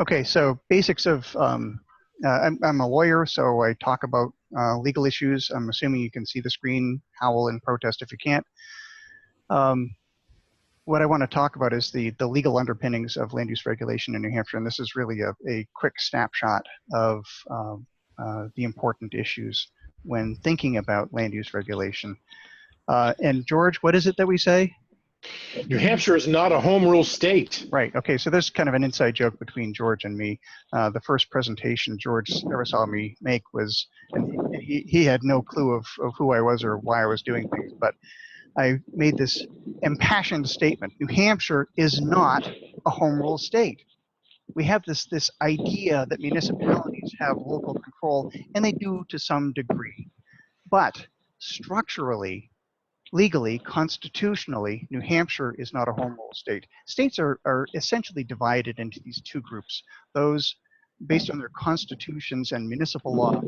Okay, so basics of, I'm a lawyer, so I talk about legal issues. I'm assuming you can see the screen. Howl and protest if you can't. What I want to talk about is the legal underpinnings of land use regulation in New Hampshire, and this is really a quick snapshot of the important issues when thinking about land use regulation. And George, what is it that we say? New Hampshire is not a home rule state. Right. Okay. So there's kind of an inside joke between George and me. The first presentation George ever saw me make was, and he had no clue of who I was or why I was doing things, but I made this impassioned statement. New Hampshire is not a home rule state. We have this idea that municipalities have local control, and they do to some degree. But structurally, legally, constitutionally, New Hampshire is not a home rule state. States are essentially divided into these two groups, those based on their constitutions and municipal law,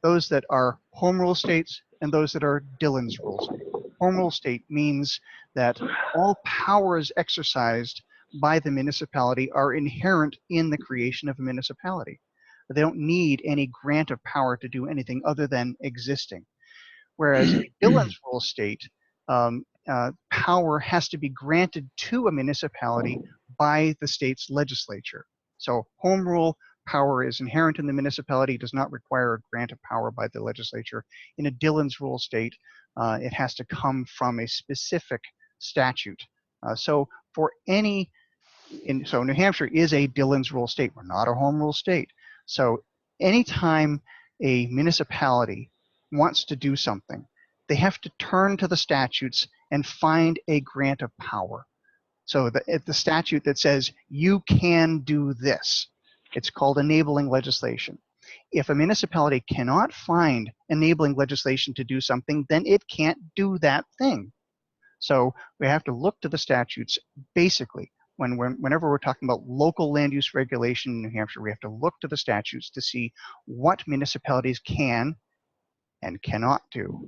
those that are home rule states and those that are Dillon's rule states. Home rule state means that all powers exercised by the municipality are inherent in the creation of a municipality. They don't need any grant of power to do anything other than existing. Whereas a Dillon's rule state, power has to be granted to a municipality by the state's legislature. So home rule power is inherent in the municipality, does not require a grant of power by the legislature. In a Dillon's rule state, it has to come from a specific statute. So New Hampshire is a Dillon's rule state. We're not a home rule state. So anytime a municipality wants to do something, they have to turn to the statutes and find a grant of power. So the statute that says you can do this, it's called enabling legislation. If a municipality cannot find enabling legislation to do something, then it can't do that thing. So we have to look to the statutes basically. Whenever we're talking about local land use regulation in New Hampshire, we have to look to the statutes to see what municipalities can and cannot do.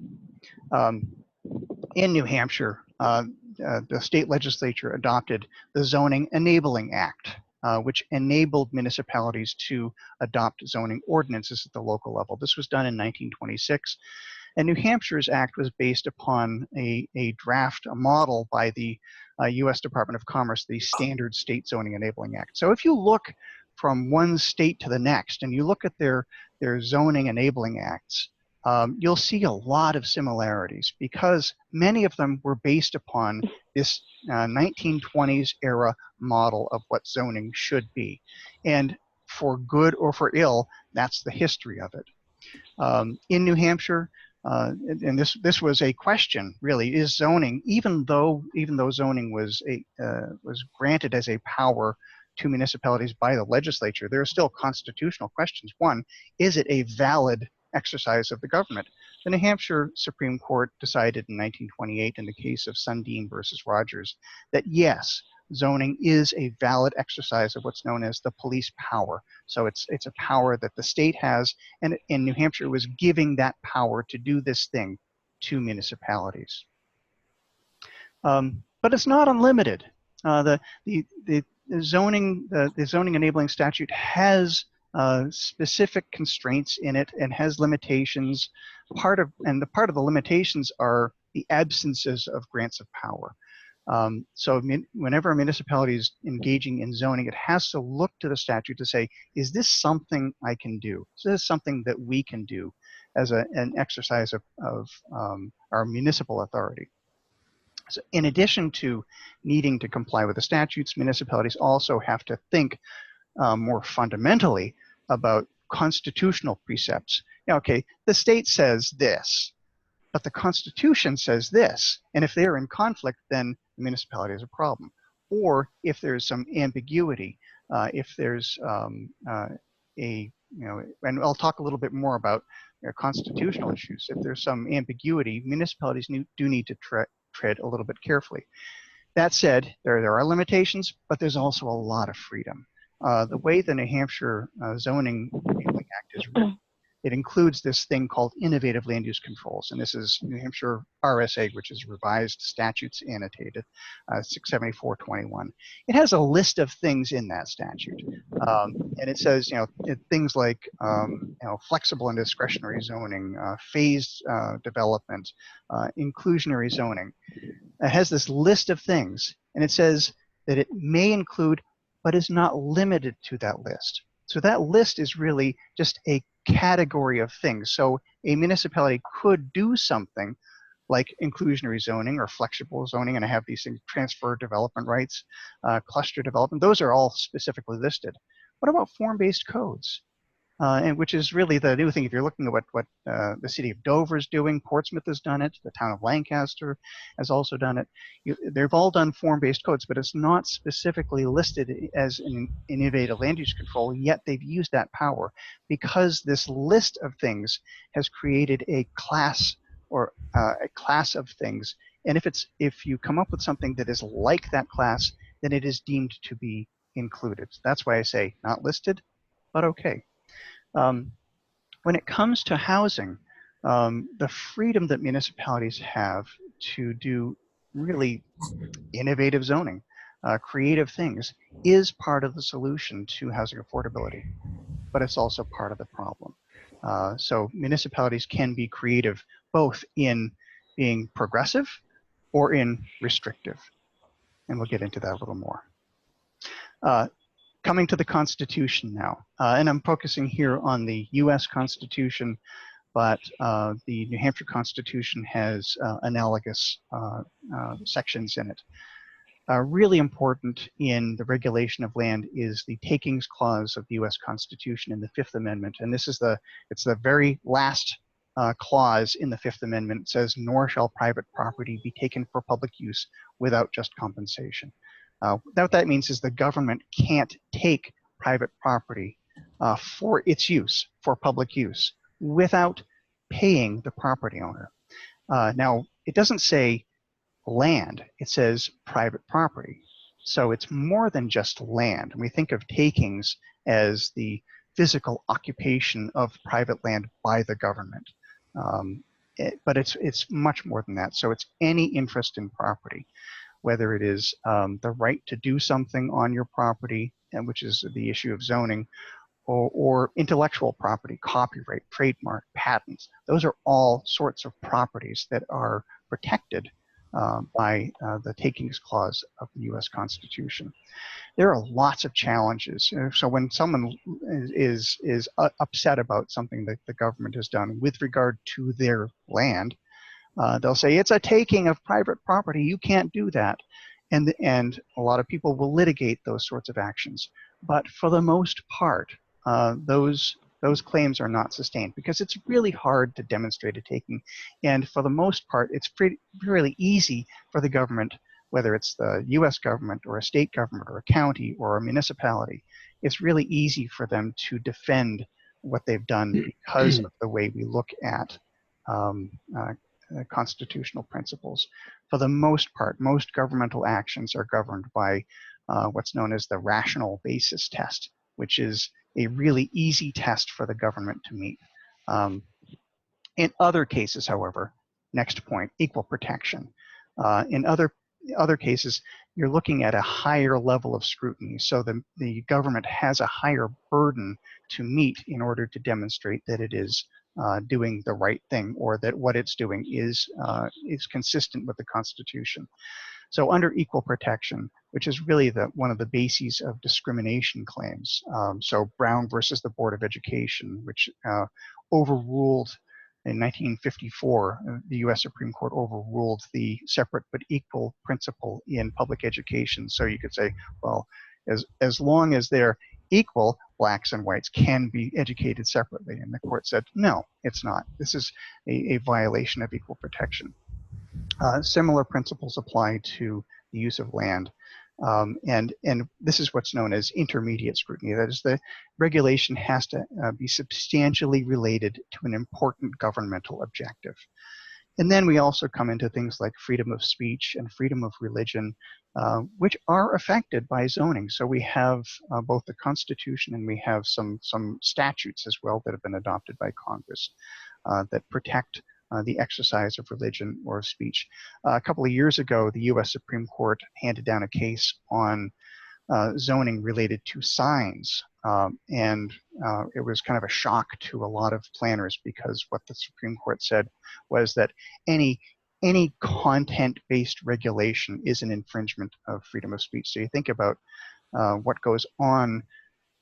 In New Hampshire, the state legislature adopted the Zoning Enabling Act, which enabled municipalities to adopt zoning ordinances at the local level. This was done in 1926. And New Hampshire's act was based upon a model by the US Department of Commerce, the Standard State Zoning Enabling Act. So if you look from one state to the next and you look at their zoning enabling acts, you'll see a lot of similarities because many of them were based upon this 1920s era model of what zoning should be. And for good or for ill, that's the history of it. In New Hampshire, and this was a question really, is zoning, even though zoning was granted as a power to municipalities by the legislature, there are still constitutional questions. One, is it a valid exercise of the government? The New Hampshire Supreme Court decided in 1928 in the case of Sundin versus Rogers that yes, zoning is a valid exercise of what's known as the police power. So it's a power that the state has, and in New Hampshire was giving that power to do this thing to municipalities. But it's not unlimited. The zoning enabling statute has specific constraints in it and has limitations. Part of the limitations are the absences of grants of power. So whenever a municipality is engaging in zoning, it has to look to the statute to say, is this something I can do? Is this something that we can do as an exercise of our municipal authority? So in addition to needing to comply with the statutes, municipalities also have to think more fundamentally about constitutional precepts. Okay, the state says this, but the Constitution says this, and if they're in conflict, then the municipality has a problem. Or if there's some ambiguity, if there's and I'll talk a little bit more about constitutional issues. If there's some ambiguity, municipalities do need to tread a little bit carefully. That said, there are limitations, but there's also a lot of freedom. The way the New Hampshire Zoning Enabling Act is written, it includes this thing called innovative land use controls. And this is New Hampshire RSA, which is Revised Statutes Annotated, 67421. It has a list of things in that statute. And it says, things like, flexible and discretionary zoning, phased development, inclusionary zoning. It has this list of things, and it says that it may include, but is not limited to that list. So that list is really just a category of things. So a municipality could do something like inclusionary zoning or flexible zoning, and I have these things, transfer development rights, cluster development. Those are all specifically listed. What about form-based codes? And which is really the new thing. If you're looking at what the city of Dover is doing, Portsmouth has done it, the town of Lancaster has also done it. They've all done form-based codes, but it's not specifically listed as an innovative land use control, yet they've used that power because this list of things has created a class or a class of things. And if you come up with something that is like that class, then it is deemed to be included. That's why I say not listed, but okay. When it comes to housing, the freedom that municipalities have to do really innovative zoning, creative things, is part of the solution to housing affordability, but it's also part of the problem. So municipalities can be creative both in being progressive or in restrictive, and we'll get into that a little more. Coming to the Constitution now, and I'm focusing here on the US Constitution, but the New Hampshire Constitution has analogous sections in it. Really important in the regulation of land is the takings clause of the US Constitution in the Fifth Amendment. And this is it's the very last clause in the Fifth Amendment. It says, nor shall private property be taken for public use without just compensation. What that means is the government can't take private property for its use, for public use, without paying the property owner. Now, it doesn't say land, it says private property. So it's more than just land. We think of takings as the physical occupation of private land by the government. But it's much more than that. So it's any interest in property, whether it is the right to do something on your property, and which is the issue of zoning, or intellectual property, copyright, trademark, patents. Those are all sorts of properties that are protected by the takings clause of the US Constitution. There are lots of challenges. So when someone is upset about something that the government has done with regard to their land, they'll say, it's a taking of private property, you can't do that. And a lot of people will litigate those sorts of actions. But for the most part, those claims are not sustained because it's really hard to demonstrate a taking. And for the most part, it's really easy for the government, whether it's the US government or a state government or a county or a municipality, it's really easy for them to defend what they've done because of the way we look at constitutional principles. For the most part, most governmental actions are governed by what's known as the rational basis test, which is a really easy test for the government to meet. In other cases, however, next point, equal protection. In other cases, you're looking at a higher level of scrutiny. So the government has a higher burden to meet in order to demonstrate that it is doing the right thing, or that what it's doing is consistent with the Constitution. So under equal protection, which is really one of the bases of discrimination claims. So Brown versus the Board of Education, which overruled in 1954, the US Supreme Court overruled the separate but equal principle in public education. So you could say, well, as long as they're equal, blacks and whites can be educated separately. And the court said, no, it's not. This is a violation of equal protection. Similar principles apply to the use of land. And this is what's known as intermediate scrutiny. That is, the regulation has to be substantially related to an important governmental objective. And then we also come into things like freedom of speech and freedom of religion, which are affected by zoning. So we have both the Constitution and we have some statutes as well that have been adopted by Congress that protect the exercise of religion or of speech. A couple of years ago, the US Supreme Court handed down a case on zoning related to signs. It was kind of a shock to a lot of planners because what the Supreme Court said was that any content-based regulation is an infringement of freedom of speech. So you think about what goes on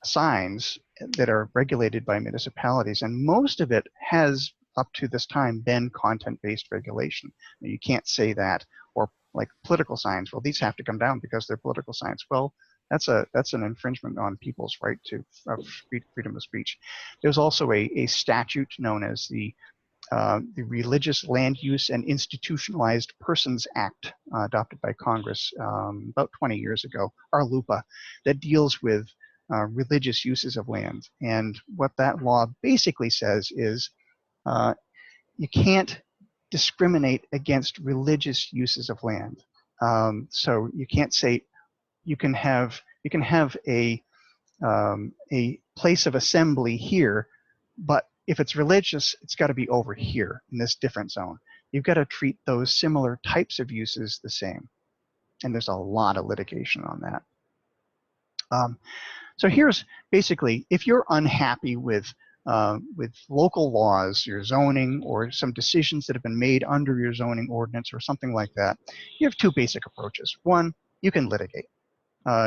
signs that are regulated by municipalities, and most of it has up to this time been content-based regulation. You can't say that, or like political signs, well, these have to come down because they're political signs. Well, that's an infringement on people's right to freedom of speech. There's also a statute known as the Religious Land Use and Institutionalized Persons Act, adopted by Congress about 20 years ago, RLUPA, that deals with religious uses of land. And what that law basically says is you can't discriminate against religious uses of land. So you can't say you can have a place of assembly here, but if it's religious, it's got to be over here in this different zone. You've got to treat those similar types of uses the same. And there's a lot of litigation on that. So here's basically, if you're unhappy with local laws, your zoning, or some decisions that have been made under your zoning ordinance or something like that, you have two basic approaches. One, you can litigate.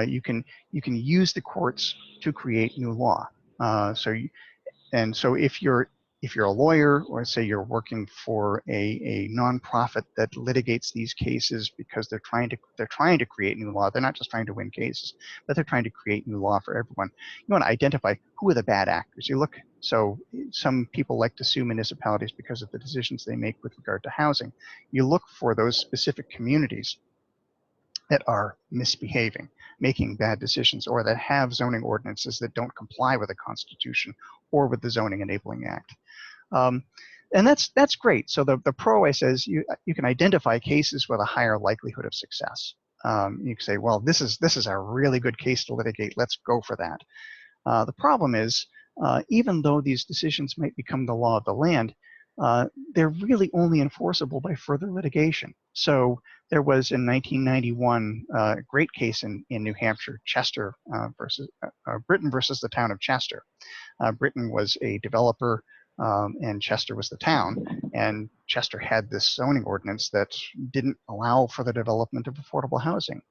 You can use the courts to create new law. So if you're a lawyer, or say you're working for a nonprofit that litigates these cases because they're trying to create new law. They're not just trying to win cases, but they're trying to create new law for everyone. You want to identify who are the bad actors. So some people like to sue municipalities because of the decisions they make with regard to housing. You look for those specific communities that are misbehaving, making bad decisions, or that have zoning ordinances that don't comply with the Constitution or with the Zoning Enabling Act. And that's great. So the pro, I says, you can identify cases with a higher likelihood of success. You can say, well, this is a really good case to litigate. Let's go for that. The problem is, even though these decisions might become the law of the land, they're really only enforceable by further litigation. So there was in 1991 a great case in New Hampshire, Chester versus Britain versus the town of Chester. Britain was a developer and Chester was the town, and Chester had this zoning ordinance that didn't allow for the development of affordable housing.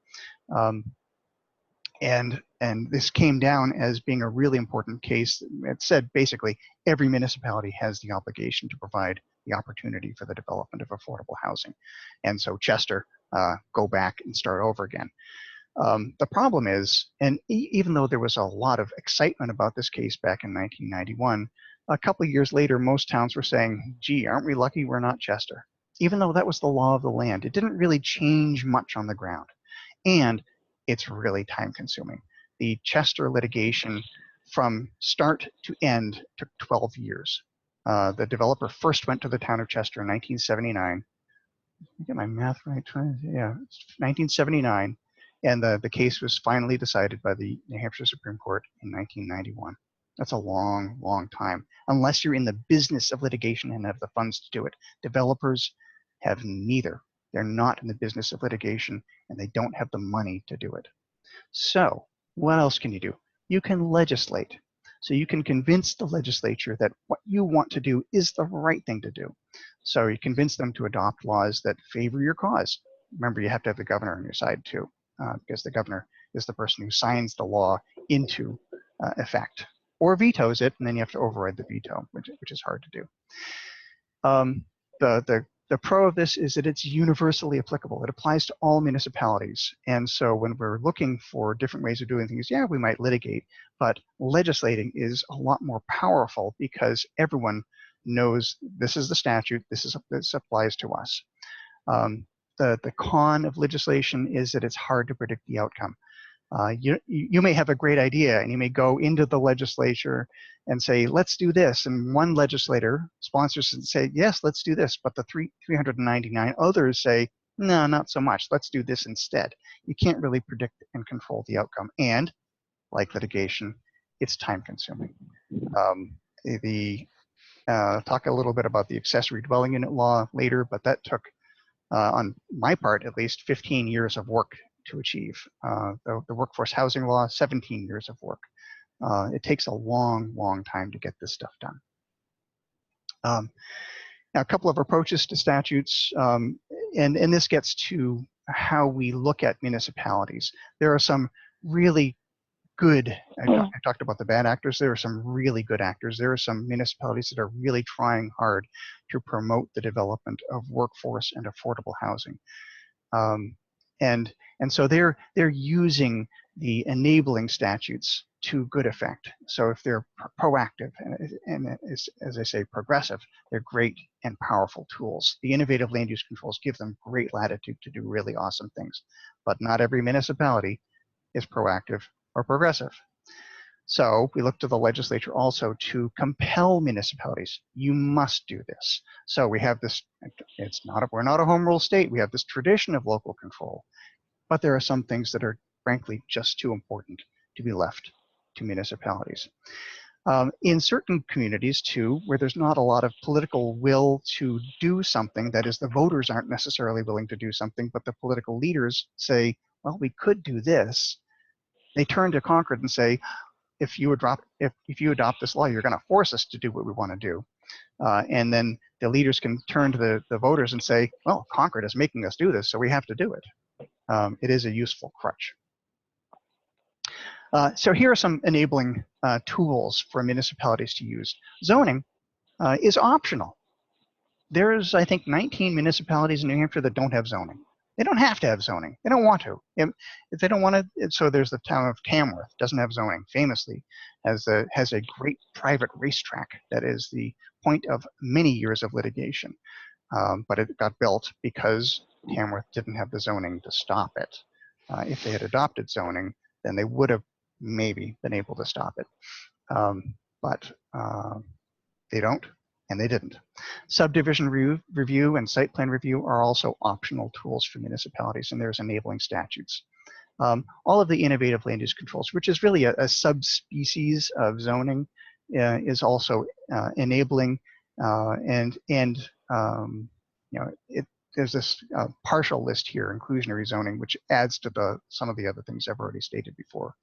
And this came down as being a really important case. It said basically every municipality has the obligation to provide the opportunity for the development of affordable housing. And so Chester, go back and start over again. The problem is, and even though there was a lot of excitement about this case back in 1991, a couple of years later, most towns were saying, gee, aren't we lucky we're not Chester? Even though that was the law of the land, it didn't really change much on the ground. And it's really time consuming. The Chester litigation from start to end took 12 years. The developer first went to the town of Chester in 1979. I get my math right? Yeah, 1979. And the case was finally decided by the New Hampshire Supreme Court in 1991. That's a long, long time, unless you're in the business of litigation and have the funds to do it. Developers have neither. They're not in the business of litigation, and they don't have the money to do it. So what else can you do? You can legislate. So you can convince the legislature that what you want to do is the right thing to do. So you convince them to adopt laws that favor your cause. Remember, you have to have the governor on your side too, because the governor is the person who signs the law into effect, or vetoes it, and then you have to override the veto, which is hard to do. The pro of this is that it's universally applicable. It applies to all municipalities. And so when we're looking for different ways of doing things, yeah, we might litigate, but legislating is a lot more powerful because everyone knows this is the statute, this applies to us. The con of legislation is that it's hard to predict the outcome. You may have a great idea, and you may go into the legislature and say, let's do this. And one legislator sponsors and say, yes, let's do this. But the 399 others say, no, not so much. Let's do this instead. You can't really predict and control the outcome. And like litigation, it's time consuming. Talk a little bit about the accessory dwelling unit law later, but that took, on my part at least, 15 years of work to achieve. The workforce housing law, 17 years of work. It takes a long, long time to get this stuff done. Now, a couple of approaches to statutes, and this gets to how we look at municipalities. There are some really good, I talked about the bad actors, there are some really good actors. There are some municipalities that are really trying hard to promote the development of workforce and affordable housing. And so they're using the enabling statutes to good effect. So if they're proactive and as I say, progressive, they're great and powerful tools. The innovative land use controls give them great latitude to do really awesome things, but not every municipality is proactive or progressive. So we look to the legislature also to compel municipalities. You must do this. So we have this, we're not a home rule state. We have this tradition of local control, but there are some things that are frankly just too important to be left to municipalities. In certain communities too, where there's not a lot of political will to do something, that is, the voters aren't necessarily willing to do something, but the political leaders say, well, we could do this. They turn to Concord and say, if you adopt this law, you're going to force us to do what we want to do. And then the leaders can turn to the voters and say, well, Concord is making us do this, so we have to do it. It is a useful crutch. So here are some enabling tools for municipalities to use. Zoning is optional. There's, I think, 19 municipalities in New Hampshire that don't have zoning. They don't have to have zoning. They don't want to. If they don't want to, so there's the town of Tamworth, doesn't have zoning, famously has a great private racetrack that is the point of many years of litigation. But it got built because Tamworth didn't have the zoning to stop it. If they had adopted zoning, then they would have maybe been able to stop it. But they don't, and they didn't. Subdivision review and site plan review are also optional tools for municipalities, and there's enabling statutes. All of the innovative land use controls, which is really a subspecies of zoning, is also enabling, there's this partial list here, inclusionary zoning, which adds to some of the other things I've already stated before.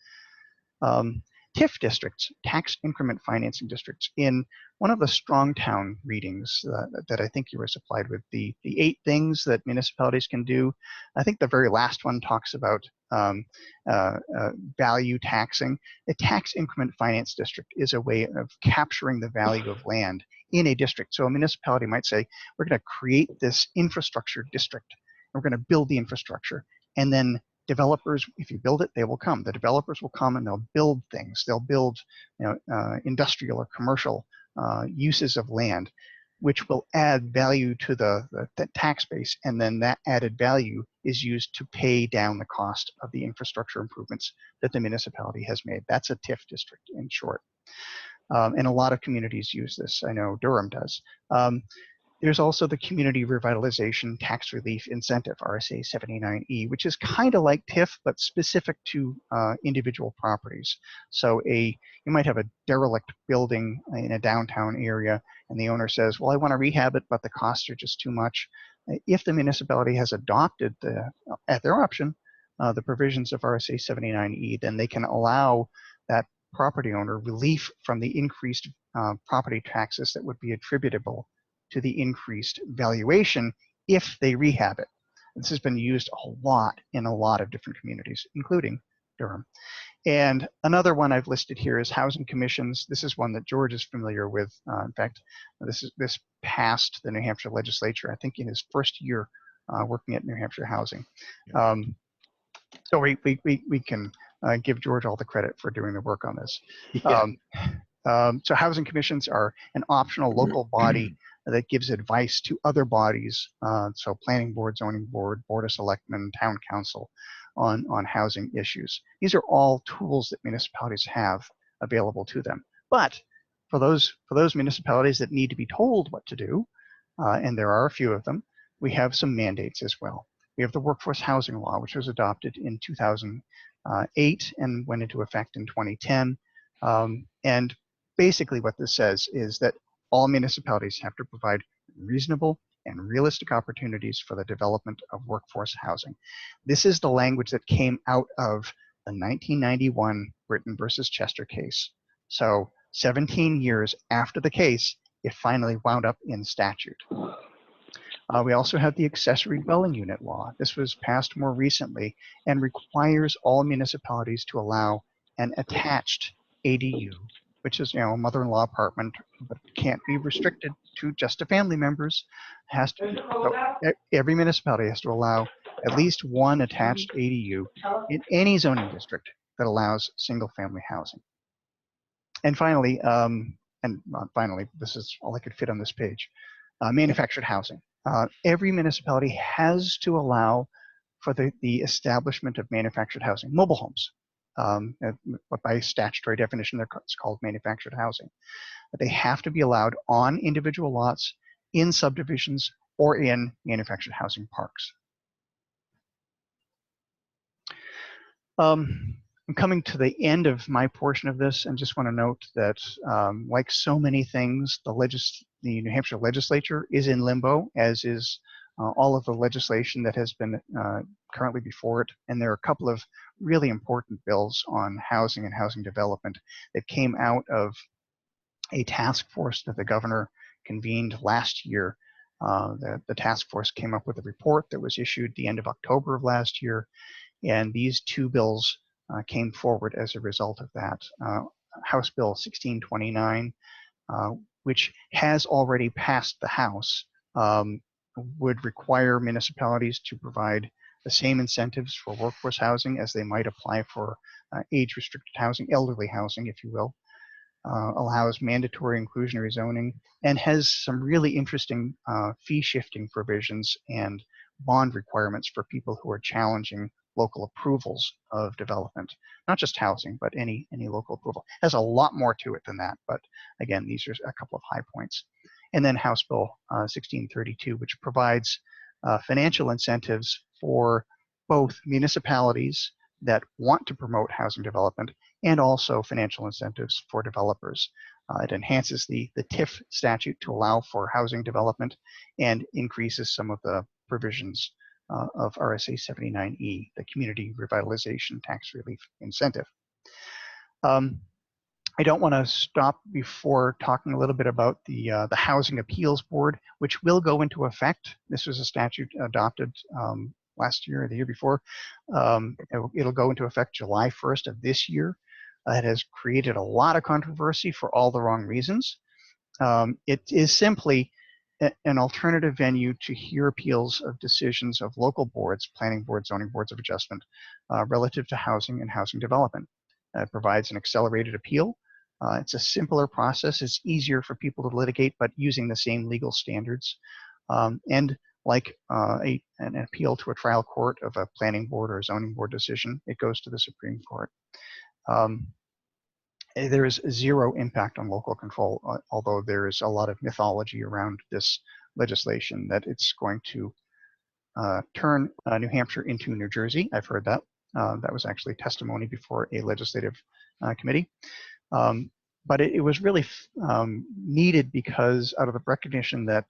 TIF districts, tax increment financing districts. In one of the Strongtown readings that I think you were supplied with, the 8 things that municipalities can do, I think the very last one talks about value taxing. A tax increment finance district is a way of capturing the value of land in a district. So a municipality might say, we're going to create this infrastructure district. We're going to build the infrastructure, and then developers, if you build it, they will come. The developers will come and they'll build things. They'll build, industrial or commercial uses of land, which will add value to the tax base, and then that added value is used to pay down the cost of the infrastructure improvements that the municipality has made. That's a TIF district in short. And a lot of communities use this. I know Durham does. There's also the Community Revitalization Tax Relief Incentive, RSA 79E, which is kind of like TIF, but specific to individual properties. So you might have a derelict building in a downtown area, and the owner says, well, I want to rehab it, but the costs are just too much. If the municipality has adopted, at their option, the provisions of RSA 79E, then they can allow that property owner relief from the increased property taxes that would be attributable to the increased valuation if they rehab it. This has been used a lot in a lot of different communities, including Durham. And another one I've listed here is housing commissions. This is one that George is familiar with. In fact, this passed the New Hampshire legislature, I think, in his first year working at New Hampshire Housing. So we can give George all the credit for doing the work on this. Yeah. So housing commissions are an optional local body that gives advice to other bodies, so planning board, zoning board, board of selectmen, town council, on housing issues. These are all tools that municipalities have available to them. But for those municipalities that need to be told what to do, and there are a few of them, we have some mandates as well. We have the Workforce Housing Law, which was adopted in 2008 and went into effect in 2010. And basically what this says is that all municipalities have to provide reasonable and realistic opportunities for the development of workforce housing. This is the language that came out of the 1991 Britain versus Chester case. So 17 years after the case, it finally wound up in statute. We also have the Accessory Dwelling Unit Law. This was passed more recently and requires all municipalities to allow an attached ADU, which is, a mother-in-law apartment, but can't be restricted to just to family members. Every municipality has to allow at least one attached ADU in any zoning district that allows single-family housing. And finally, this is all I could fit on this page, manufactured housing. Every municipality has to allow for the establishment of manufactured housing, mobile homes. But by statutory definition, it's called manufactured housing. But they have to be allowed on individual lots, in subdivisions, or in manufactured housing parks. I'm coming to the end of my portion of this and just want to note that, like so many things, the New Hampshire legislature is in limbo, as is all of the legislation that has been currently before it. And there are a couple of really important bills on housing and housing development that came out of a task force that the governor convened last year. The task force came up with a report that was issued the end of October of last year. And these two bills came forward as a result of that. House Bill 1629, which has already passed the House, would require municipalities to provide the same incentives for workforce housing as they might apply for age-restricted housing, elderly housing, if you will. Allows mandatory inclusionary zoning, and has some really interesting fee-shifting provisions and bond requirements for people who are challenging local approvals of development, not just housing, but any local approval. Has a lot more to it than that, but again, these are a couple of high points. And then House Bill 1632, which provides financial incentives for both municipalities that want to promote housing development and also financial incentives for developers. It enhances the TIF statute to allow for housing development and increases some of the provisions of RSA 79E, the Community Revitalization Tax Relief Incentive. I don't want to stop before talking a little bit about the Housing Appeals Board, which will go into effect. This was a statute adopted last year or the year before. It'll go into effect July 1st of this year. It has created a lot of controversy for all the wrong reasons. It is simply an alternative venue to hear appeals of decisions of local boards, planning boards, zoning boards of adjustment, relative to housing and housing development. It provides an accelerated appeal. It's a simpler process. It's easier for people to litigate, but using the same legal standards. And like an appeal to a trial court of a planning board or a zoning board decision, it goes to the Supreme Court. There is zero impact on local control, although there is a lot of mythology around this legislation that it's going to turn New Hampshire into New Jersey. I've heard that. That was actually testimony before a legislative committee. But it was really needed because out of the recognition that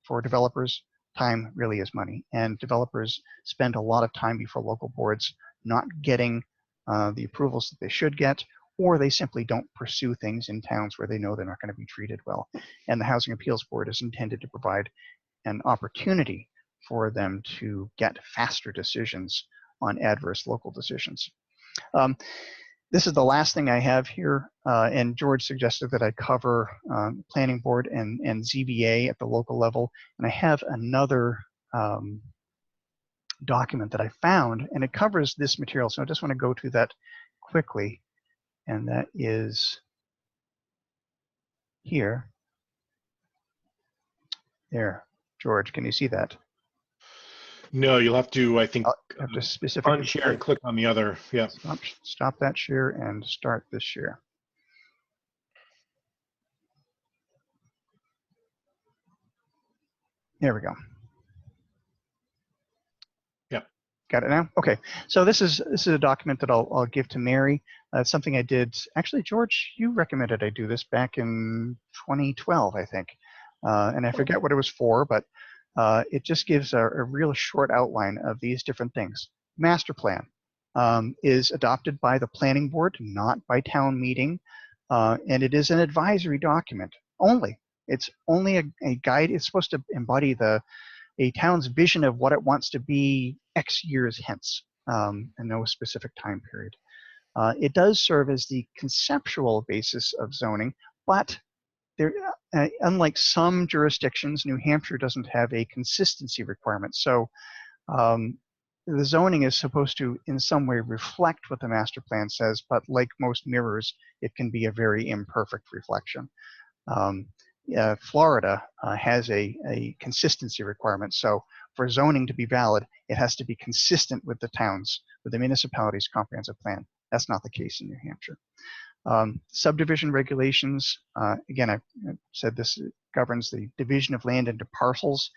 for developers, time really is money. And developers spend a lot of time before local boards not getting the approvals that they should get, or they simply don't pursue things in towns where they know they're not going to be treated well. And the Housing Appeals Board is intended to provide an opportunity for them to get faster decisions on adverse local decisions. This is the last thing I have here, and George suggested that I cover Planning Board and ZBA at the local level. And I have another document that I found, and it covers this material. So I just want to go through that quickly. And that is here. There, George, can you see that? No, you'll have to, I think, I'll have to specifically unshare and click on the other. Yeah. stop that share and start this share. There we go. Yep. Got it now? Okay. So this is a document that I'll give to Mary. It's something I did. Actually, George, you recommended I do this back in 2012, I think. And I forget what it was for, but it just gives a real short outline of these different things. Master plan is adopted by the planning board, not by town meeting, and it is an advisory document only. It's only a guide. It's supposed to embody a town's vision of what it wants to be X years hence, and no specific time period. It does serve as the conceptual basis of zoning, but there, unlike some jurisdictions, New Hampshire doesn't have a consistency requirement. So the zoning is supposed to, in some way, reflect what the master plan says, but like most mirrors, it can be a very imperfect reflection. Florida has a consistency requirement. So for zoning to be valid, it has to be consistent with the municipality's comprehensive plan. That's not the case in New Hampshire. Subdivision regulations, again, I said this governs the division of land into parcels.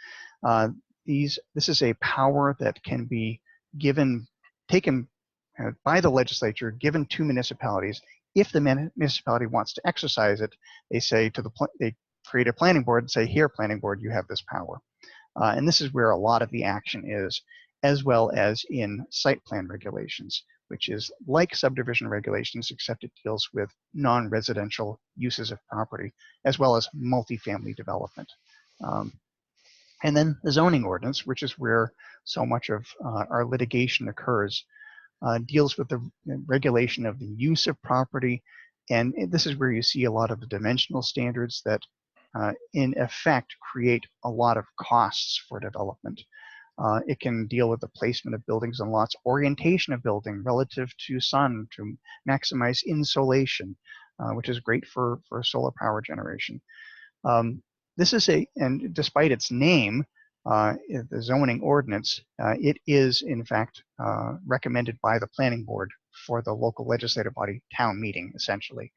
This is a power that can be taken by the legislature, given to municipalities. If the municipality wants to exercise it, they create a planning board and say, here, planning board, you have this power. And this is where a lot of the action is, as well as in site plan regulations, which is like subdivision regulations, except it deals with non-residential uses of property, as well as multifamily development. And then the zoning ordinance, which is where so much of our litigation occurs, deals with the regulation of the use of property. And this is where you see a lot of the dimensional standards that in effect create a lot of costs for development. It can deal with the placement of buildings on lots, orientation of building relative to sun to maximize insolation, which is great for solar power generation. This is and despite its name, the zoning ordinance, it is in fact recommended by the planning board for the local legislative body town meeting, essentially.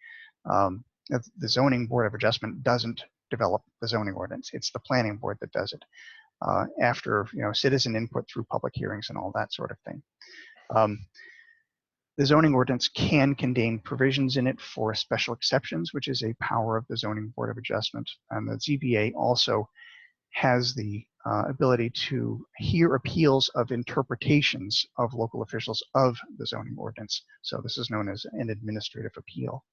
The zoning board of adjustment doesn't develop the zoning ordinance. It's the planning board that does it after citizen input through public hearings and all that sort of thing. The zoning ordinance can contain provisions in it for special exceptions, which is a power of the zoning board of adjustment. And the ZBA also has the ability to hear appeals of interpretations of local officials of the zoning ordinance. So this is known as an administrative appeal.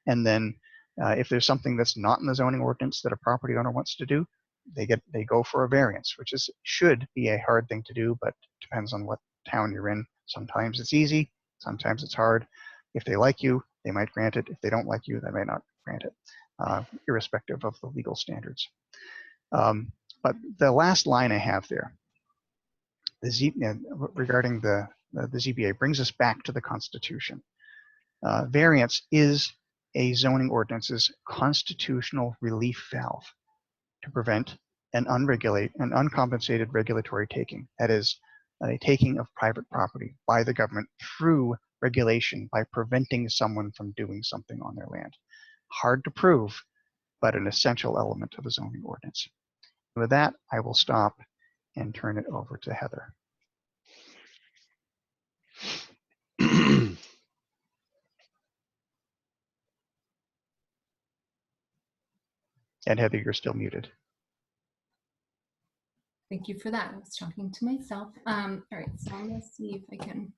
And then if there's something that's not in the zoning ordinance that a property owner wants to do, they go for a variance, which should be a hard thing to do, but depends on what town you're in. Sometimes it's easy, sometimes it's hard. If they like you, they might grant it. If they don't like you, they may not grant it, irrespective of the legal standards. But the last line I have there, regarding the ZBA, brings us back to the Constitution. Variance is a zoning ordinance's constitutional relief valve to prevent an uncompensated regulatory taking. That is, a taking of private property by the government through regulation by preventing someone from doing something on their land. Hard to prove, but an essential element of the zoning ordinance. With that, I will stop and turn it over to Heather. And Heather, you're still muted. Thank you for that. I was talking to myself. All right, so I'm gonna see if I'm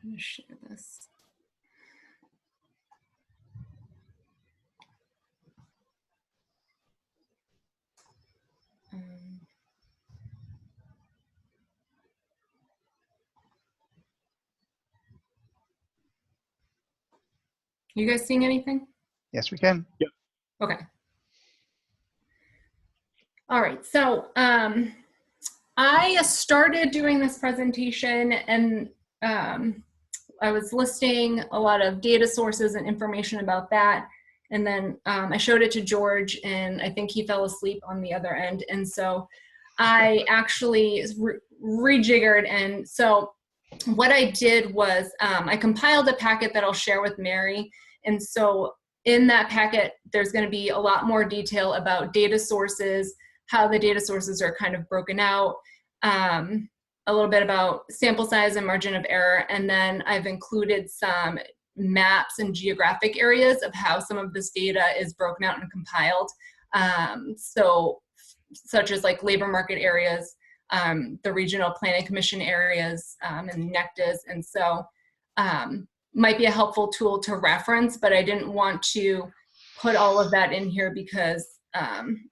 gonna share this. You guys seeing anything? Yes, we can. Yep. Okay. All right, so I started doing this presentation and I was listing a lot of data sources and information about that. And then I showed it to George and I think he fell asleep on the other end. And so I actually rejiggered. And so what I did was I compiled a packet that I'll share with Mary. And so in that packet, there's going to be a lot more detail about data sources, how the data sources are kind of broken out, a little bit about sample size and margin of error. And then I've included some maps and geographic areas of how some of this data is broken out and compiled. So such as like labor market areas, the regional planning commission areas, and NECTAs. And so might be a helpful tool to reference, but I didn't want to put all of that in here because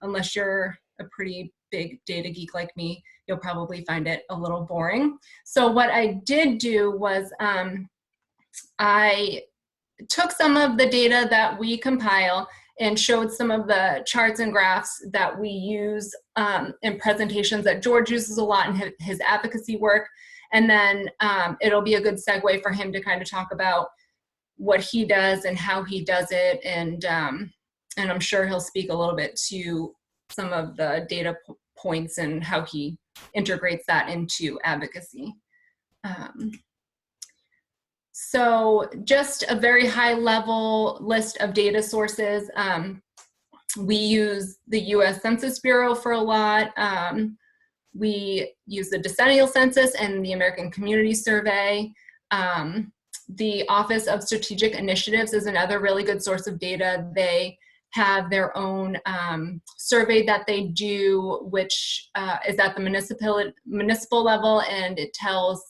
unless you're a pretty big data geek like me, you'll probably find it a little boring. So what I did do was I took some of the data that we compile and showed some of the charts and graphs that we use in presentations that George uses a lot in his advocacy work. And then it'll be a good segue for him to kind of talk about what he does and how he does it. And I'm sure he'll speak a little bit to some of the data points and how he integrates that into advocacy. So just a very high level list of data sources. We use the US Census Bureau for a lot. We use the decennial census and the American Community Survey. The Office of Strategic Initiatives is another really good source of data. They have their own survey that they do, which is at the municipal level, and it tells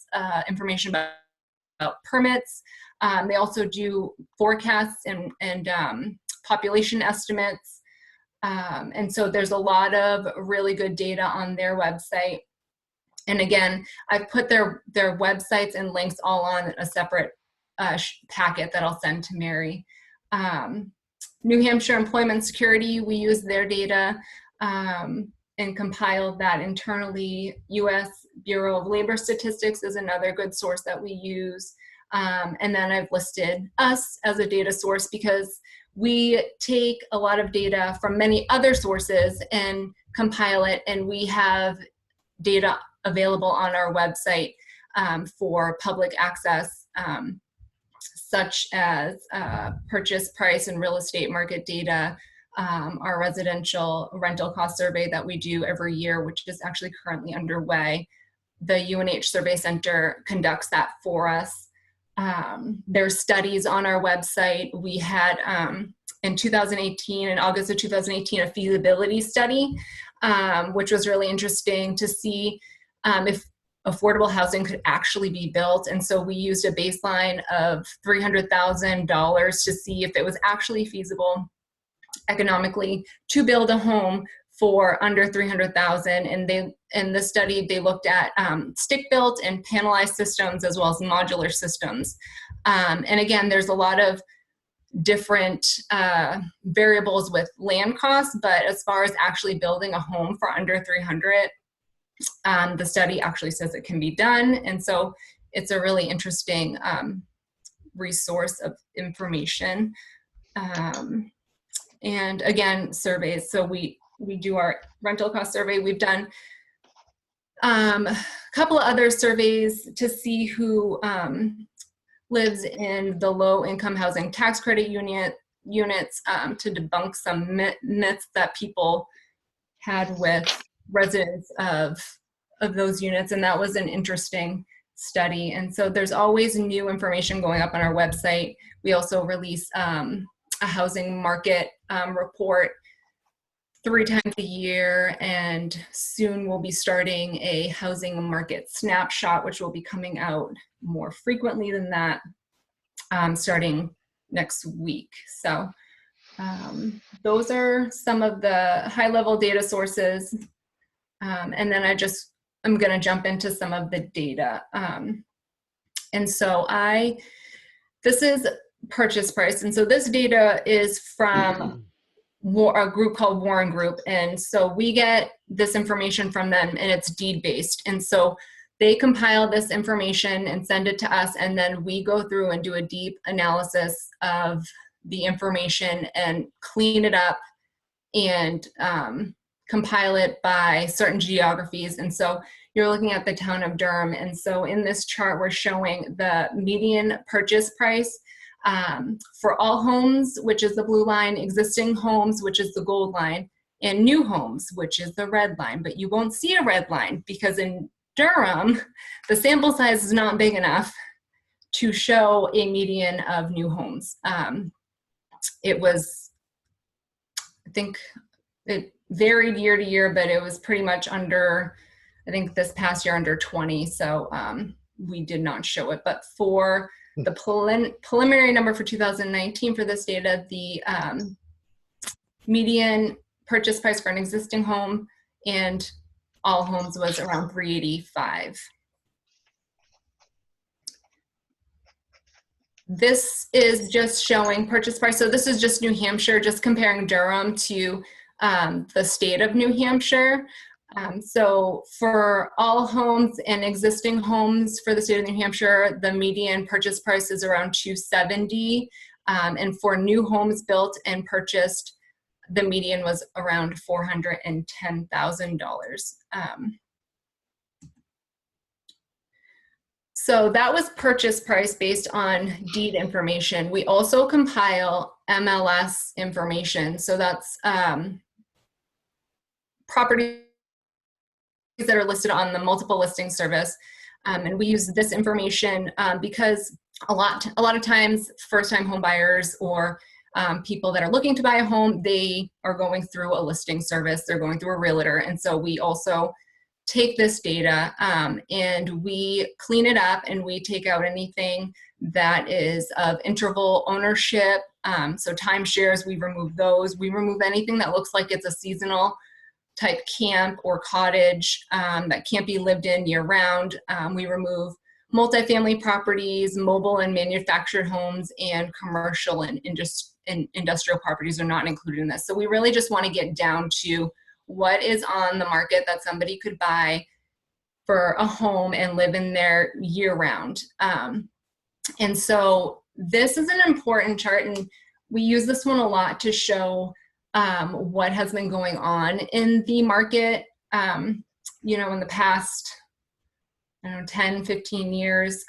information about permits. They also do forecasts and population estimates. And so there's a lot of really good data on their website. And again, I've put their websites and links all on a separate packet that I'll send to Mary. New Hampshire Employment Security, we use their data and compiled that internally. US Bureau of Labor Statistics is another good source that we use. And then I've listed us as a data source because we take a lot of data from many other sources and compile it, and we have data available on our website for public access, such as purchase price and real estate market data, our residential rental cost survey that we do every year, which is actually currently underway. The UNH Survey Center conducts that for us. There's studies on our website. We had in 2018, in August of 2018, a feasibility study, which was really interesting to see if affordable housing could actually be built. And so we used a baseline of $300,000 to see if it was actually feasible economically to build a home for under $300,000. And in the study, they looked at stick-built and panelized systems as well as modular systems. And again, there's a lot of different variables with land costs, but as far as actually building a home for under 300, the study actually says it can be done. And so it's a really interesting resource of information. And again, surveys. So we do our rental cost survey. We've done a couple of other surveys to see who lives in the low income housing tax credit units to debunk some myths that people had with residents of those units. And that was an interesting study. And so there's always new information going up on our website. We also release a housing market report 3 times a year, and soon we'll be starting a housing market snapshot, which will be coming out more frequently than that, starting next week. So those are some of the high-level data sources. And then I'm going to jump into some of the data. And so this is purchase price. And so this data is from a group called Warren Group. And so we get this information from them, and it's deed-based. And so they compile this information and send it to us, and then we go through and do a deep analysis of the information and clean it up and compile it by certain geographies. And so you're looking at the town of Durham. And so in this chart, we're showing the median purchase price for all homes, which is the blue line, existing homes, which is the gold line, and new homes, which is the red line. But you won't see a red line because in Durham, the sample size is not big enough to show a median of new homes. It was, I think it varied year to year, but it was pretty much under, I think this past year under 20. So we did not show it. But for the preliminary number for 2019 for this data, the median purchase price for an existing home and all homes was around $385,000. This is just showing purchase price. So this is just New Hampshire, just comparing Durham to the state of New Hampshire. So for all homes and existing homes for the state of New Hampshire, the median purchase price is around $270,000. And for new homes built and purchased, the median was around $410,000. So that was purchase price based on deed information. We also compile MLS information. So that's properties that are listed on the multiple listing service. And we use this information because a lot of times first-time home buyers or people that are looking to buy a home, they are going through a listing service, they're going through a realtor. And so we also take this data and we clean it up and we take out anything that is of interval ownership. So timeshares, we remove those. We remove anything that looks like it's a seasonal type camp or cottage that can't be lived in year round. We remove multifamily properties, mobile and manufactured homes, and commercial and industrial properties are not included in this. So we really just want to get down to what is on the market that somebody could buy for a home and live in there year round. And so this is an important chart, and we use this one a lot to show what has been going on in the market, you know, in the past, I don't know, 10, 15 years.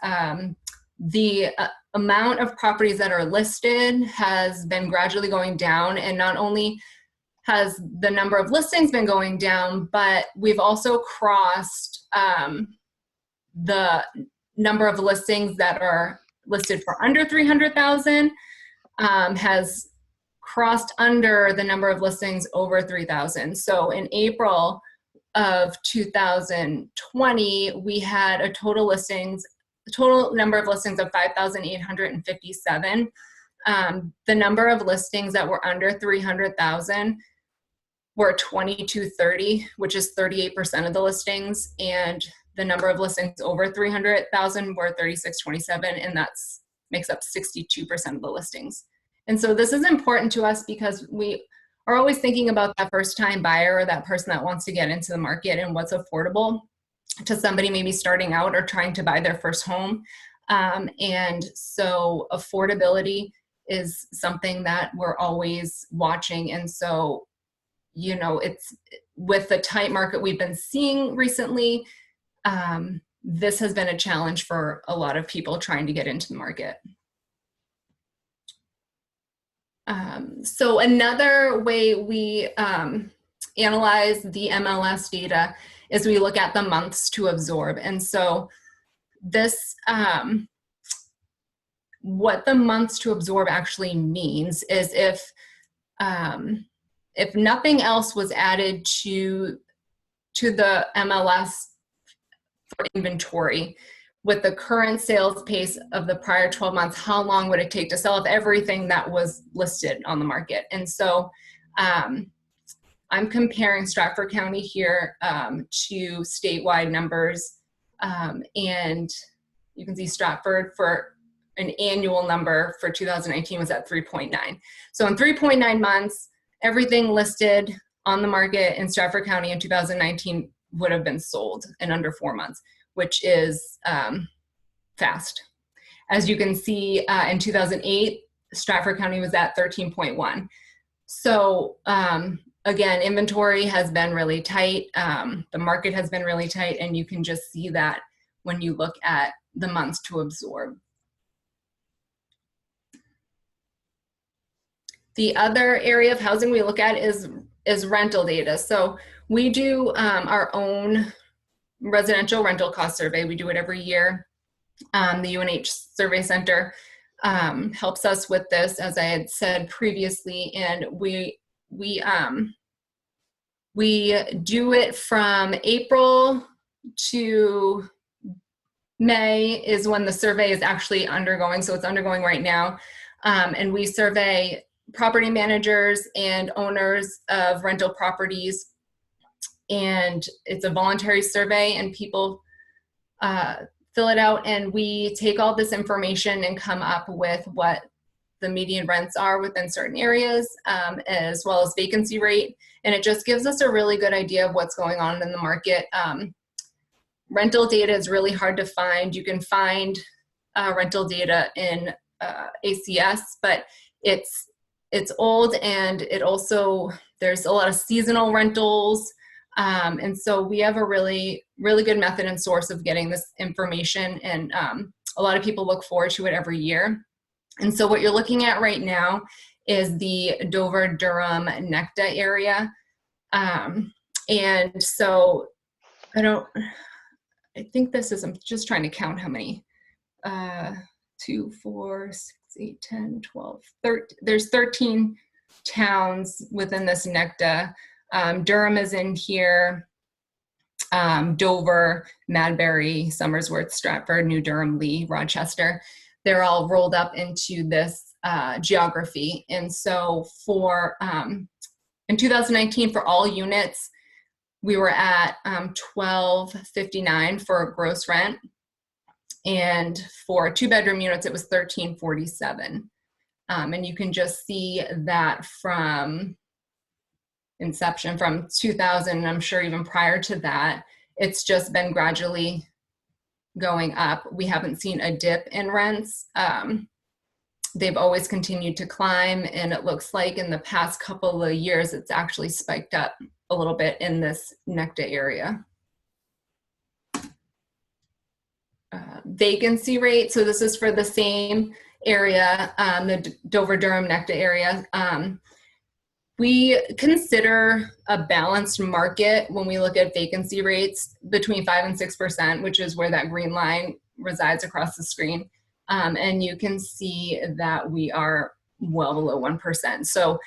The amount of properties that are listed has been gradually going down, and not only has the number of listings been going down, but we've also crossed the number of listings that are listed for under 300,000 has crossed under the number of listings over 3,000. So in April of 2020, we had a total number of listings of 5,857. The number of listings that were under 300,000 were 2230, which is 38% of the listings, and the number of listings over 300,000 were 3627, and that's makes up 62% of the listings. And so this is important to us because we are always thinking about that first-time buyer or that person that wants to get into the market and what's affordable to somebody maybe starting out or trying to buy their first home. And so affordability is something that we're always watching. And so, you know, it's with the tight market we've been seeing recently, this has been a challenge for a lot of people trying to get into the market. So another way we analyze the MLS data is we look at the months to absorb. And so this, what the months to absorb actually means is if nothing else was added to the MLS for inventory, with the current sales pace of the prior 12 months, how long would it take to sell off everything that was listed on the market? And so I'm comparing Stratford County here to statewide numbers. And you can see Stratford for an annual number for 2019 was at 3.9. So in 3.9 months, everything listed on the market in Stratford County in 2019 would have been sold in under 4 months, which is fast. As you can see, in 2008, Stratford County was at 13.1. So again, inventory has been really tight. The market has been really tight, and you can just see that when you look at the months to absorb. The other area of housing we look at is rental data. So we do our own residential rental cost survey. We do it every year. The UNH Survey Center helps us with this, as I had said previously, and we do it from April to May is when the survey is actually undergoing. So it's undergoing right now. And we survey property managers and owners of rental properties. And it's a voluntary survey, and people fill it out, and we take all this information and come up with what the median rents are within certain areas, as well as vacancy rate. And it just gives us a really good idea of what's going on in the market. Rental data is really hard to find. You can find rental data in ACS, but it's old, and it also, there's a lot of seasonal rentals. And so we have a really good method and source of getting this information, and a lot of people look forward to it every year. And so what you're looking at right now is the Dover-Durham NECTA area. And so I think this is, I'm just trying to count how many, 2, 4, 6, 8, 10, 12, 13, there's 13 towns within this NECTA. Durham is in here, Dover, Madbury, Somersworth, Stratford, New Durham, Lee, Rochester. They're all rolled up into this geography. And so for, in 2019, for all units, we were at $1,259 for a gross rent. And for 2-bedroom units, it was $1,347. And you can just see that from inception, from 2000, I'm sure even prior to that, it's just been gradually going up. We haven't seen a dip in rents. They've always continued to climb, and it looks like in the past couple of years, it's actually spiked up a little bit in this NECTA area. Vacancy rate, so this is for the same area, the Dover-Durham NECTA area. We consider a balanced market when we look at vacancy rates between 5 and 6%, which is where that green line resides across the screen. And you can see that we are well below 1%. So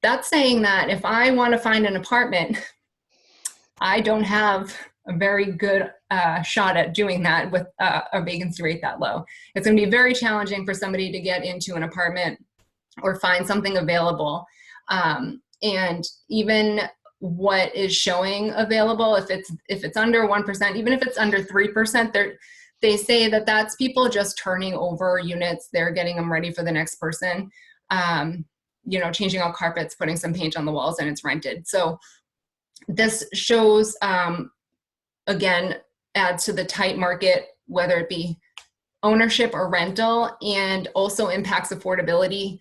that's saying that if I want to find an apartment, I don't have a very good shot at doing that with a vacancy rate that low. It's going to be very challenging for somebody to get into an apartment or find something available. And even what is showing available, if it's under 1%, even if it's under 3%, they say that that's people just turning over units. They're getting them ready for the next person. You know, changing out carpets, putting some paint on the walls, and it's rented. So this shows, again, adds to the tight market, whether it be ownership or rental, and also impacts affordability.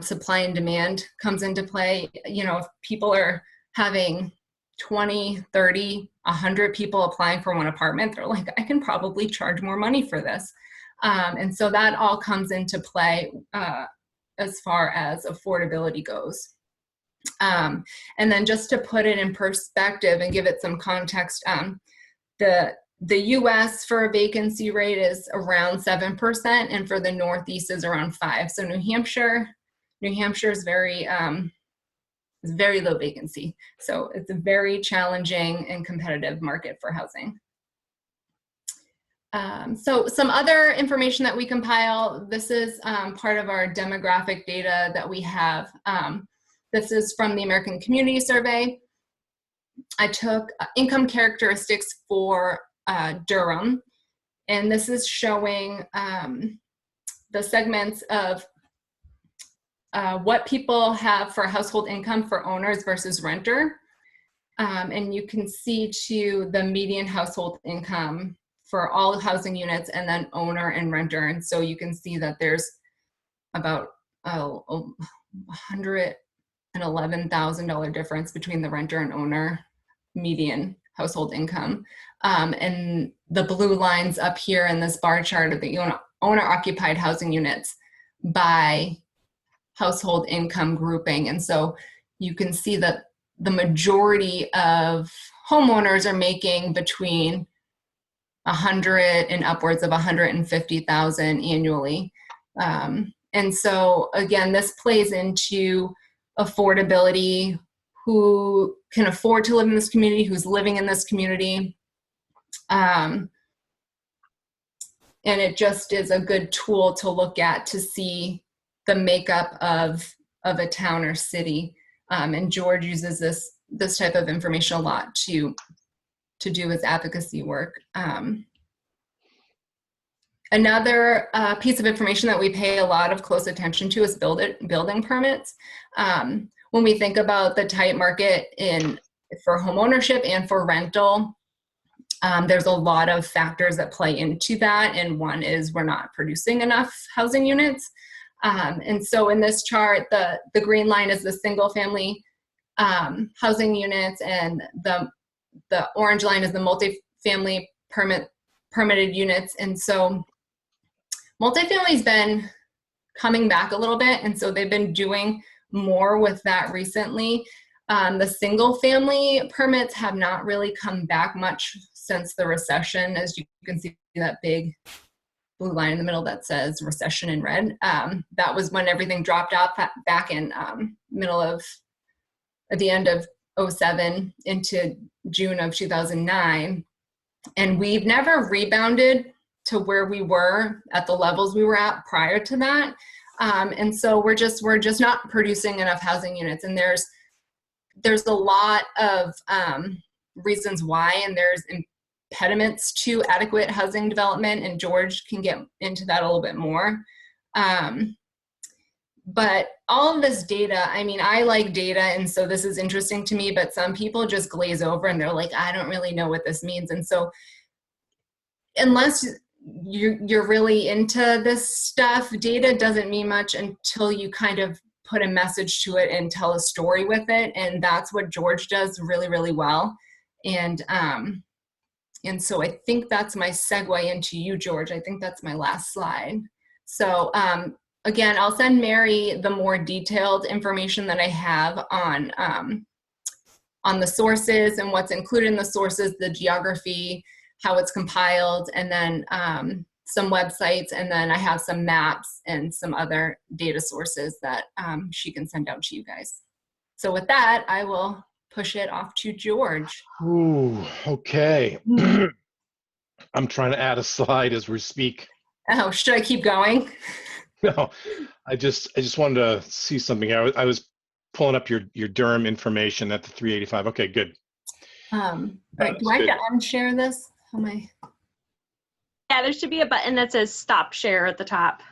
Supply and demand comes into play. You know, if people are having 20, 30, 100 people applying for one apartment, they're like, I can probably charge more money for this. And so that all comes into play as far as affordability goes. And then just to put it in perspective and give it some context, the US for a vacancy rate is around 7%, and for the Northeast is around 5%. So New Hampshire is very low vacancy. So it's a very challenging and competitive market for housing. So some other information that we compile, this is part of our demographic data that we have. This is from the American Community Survey. I took income characteristics for Durham, and this is showing the segments of what people have for household income for owners versus renter. And you can see to the median household income for all housing units, and then owner and renter. And so you can see that there's about 100 an $11,000 difference between the renter and owner median household income. And the blue lines up here in this bar chart are the owner-occupied housing units by household income grouping. And so you can see that the majority of homeowners are making between 100 and upwards of 150,000 annually. And so again, this plays into affordability, who can afford to live in this community, who's living in this community. And it just is a good tool to look at to see the makeup of a town or city. And George uses this type of information a lot to do his advocacy work. Another piece of information that we pay a lot of close attention to is building permits. When we think about the tight market for home ownership and for rental, there's a lot of factors that play into that, and one is we're not producing enough housing units. And so in this chart, the green line is the single family housing units, and the orange line is the multifamily permitted units. And so multifamily's been coming back a little bit, and so they've been doing more with that recently. The single family permits have not really come back much since the recession. As you can see, that big blue line in the middle that says recession in red. That was when everything dropped off back in at the end of 2007 into June of 2009. And we've never rebounded to where we were at the levels we were at prior to that. And so we're just not producing enough housing units. And there's a lot of reasons why, and there's impediments to adequate housing development, and George can get into that a little bit more. But all of this data, I mean, I like data, and so this is interesting to me, but some people just glaze over and they're like, I don't really know what this means. And so unless you're really into this stuff, data doesn't mean much until you kind of put a message to it and tell a story with it. And that's what George does really, really well. And so I think that's my segue into you, George. I think that's my last slide. So again, I'll send Mary the more detailed information that I have on the sources and what's included in the sources, the geography, how it's compiled, and then some websites, and then I have some maps and some other data sources that she can send out to you guys. So with that, I will push it off to George. Ooh, okay. I'm trying to add a slide as we speak. Oh, should I keep going? No, I just wanted to see something. I was pulling up your Durham information at the 385. Okay, good. Right, do I have to unshare this? How am I? Yeah, there should be a button that says stop share at the top.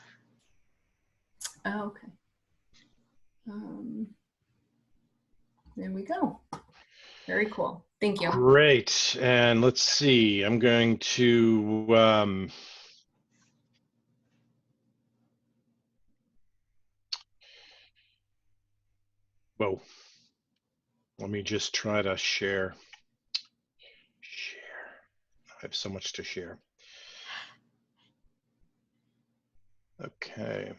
Oh, okay. There we go. Very cool. Thank you. Great. And let's see. I'm going to whoa. Let me just try to share. I have so much to share. Okay.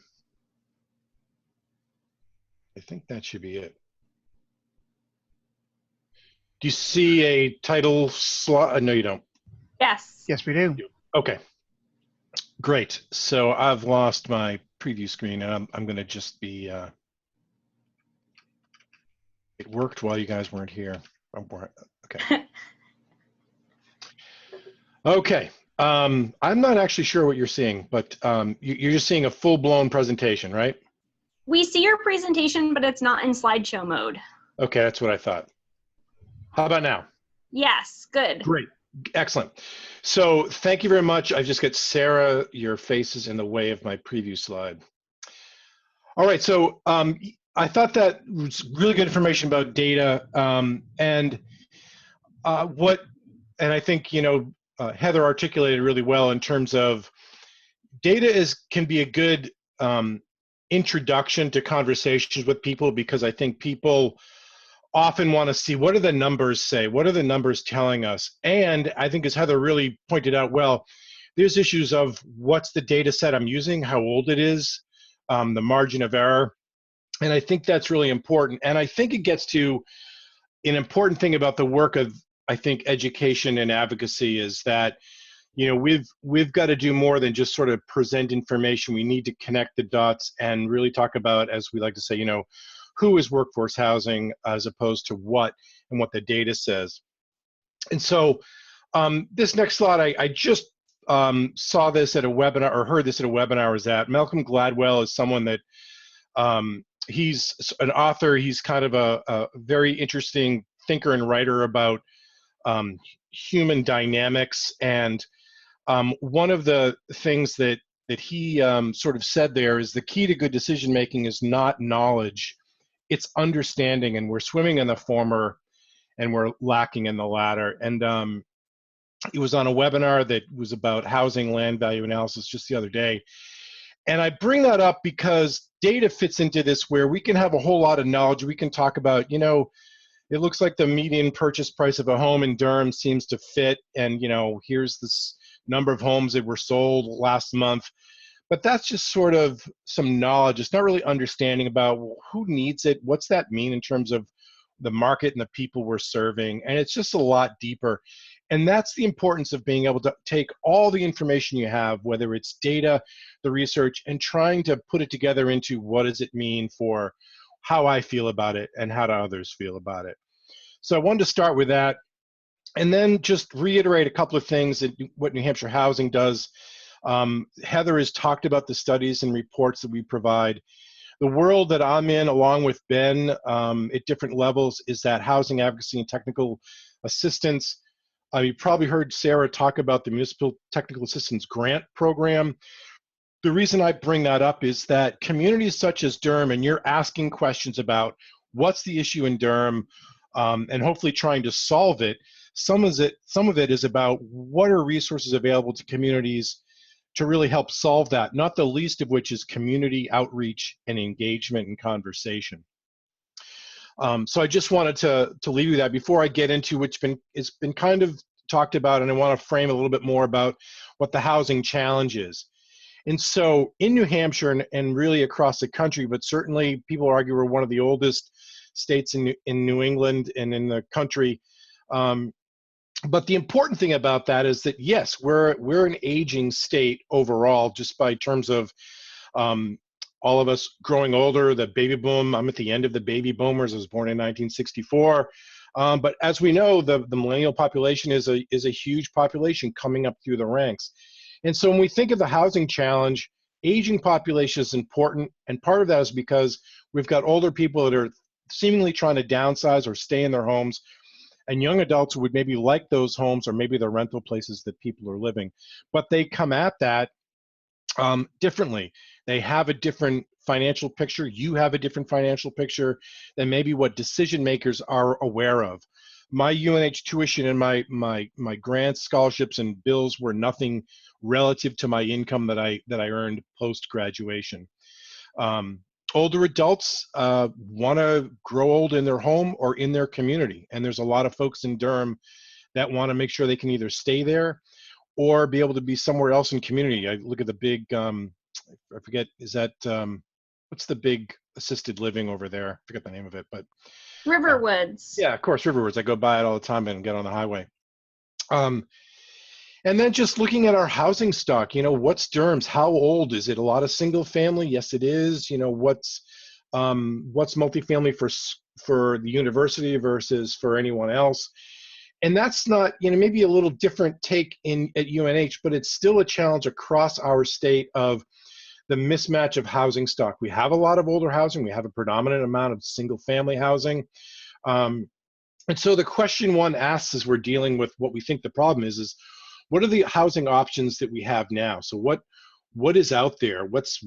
I think that should be it. Do you see a title slide? No, you don't. Yes. Yes, we do. Okay. Great. So I've lost my preview screen, and I'm going to just be. It worked while you guys weren't here. Okay. Okay. I'm not actually sure what you're seeing, but you're just seeing a full-blown presentation, right? We see your presentation, but it's not in slideshow mode. Okay, that's what I thought. How about now? Yes, good. Great. Excellent. So thank you very much. I've just got Sarah, your face is in the way of my preview slide. All right, so I thought that was really good information about data, and I think, Heather articulated really well in terms of data can be a good introduction to conversations with people, because I think people often want to see, what do the numbers say? What are the numbers telling us? And I think, as Heather really pointed out well, there's issues of what's the data set I'm using, how old it is, the margin of error. And I think that's really important. And I think it gets to an important thing about the work of, I think, education and advocacy is that, you know, we've got to do more than just sort of present information. We need to connect the dots and really talk about, as we like to say, you know, who is workforce housing as opposed to what, and what the data says. And so this next slide, I just saw this at a webinar, or heard this at a webinar I was at. Malcolm Gladwell is someone that, he's an author. He's kind of a very interesting thinker and writer about human dynamics. And one of the things that he sort of said there is the key to good decision making is not knowledge, it's understanding. And we're swimming in the former and we're lacking in the latter. And it was on a webinar that was about housing land value analysis just the other day. And I bring that up because data fits into this, where we can have a whole lot of knowledge. We can talk about, you know, it looks like the median purchase price of a home in Durham seems to fit. And, you know, here's this number of homes that were sold last month. But that's just sort of some knowledge. It's not really understanding about, well, who needs it? What's that mean in terms of the market and the people we're serving? And it's just a lot deeper. And that's the importance of being able to take all the information you have, whether it's data, the research, and trying to put it together into what does it mean for how I feel about it and how do others feel about it. So I wanted to start with that, and then just reiterate a couple of things that what New Hampshire Housing does. Heather has talked about the studies and reports that we provide. The world that I'm in, along with Ben, at different levels, is that housing advocacy and technical assistance. You probably heard Sarah talk about the Municipal Technical Assistance Grant Program. The reason I bring that up is that communities such as Durham, and you're asking questions about what's the issue in Durham, and hopefully trying to solve it. Some of it is about what are resources available to communities to really help solve that, not the least of which is community outreach and engagement and conversation. So I just wanted to leave you that before I get into it's been kind of talked about, and I want to frame a little bit more about what the housing challenge is. And so in New Hampshire and really across the country, but certainly people argue we're one of the oldest states in New England and in the country. But the important thing about that is that, yes, we're an aging state overall, just by terms of all of us growing older, the baby boom. I'm at the end of the baby boomers. I was born in 1964. But as we know, the millennial population is a huge population coming up through the ranks. And so when we think of the housing challenge, aging population is important. And part of that is because we've got older people that are seemingly trying to downsize or stay in their homes, and young adults who would maybe like those homes or maybe the rental places that people are living. But they come at that differently. They have a different financial picture. You have a different financial picture than maybe what decision makers are aware of. My UNH tuition and my grants, scholarships, and bills were nothing relative to my income that I earned post graduation. Older adults want to grow old in their home or in their community, and there's a lot of folks in Durham that want to make sure they can either stay there or be able to be somewhere else in community. I look at the big, I forget, is that, what's the big assisted living over there? I forget the name of it, but. Riverwoods. Yeah, of course, Riverwoods. I go by it all the time and get on the highway. And then just looking at our housing stock, you know, what's Durham's? How old is it? A lot of single family? Yes, it is. You know, what's multifamily for the university versus for anyone else? And that's not, you know, maybe a little different take at UNH, but it's still a challenge across our state of the mismatch of housing stock. We have a lot of older housing. We have a predominant amount of single family housing. And so the question one asks as we're dealing with what we think the problem is what are the housing options that we have now? So what is out there? What's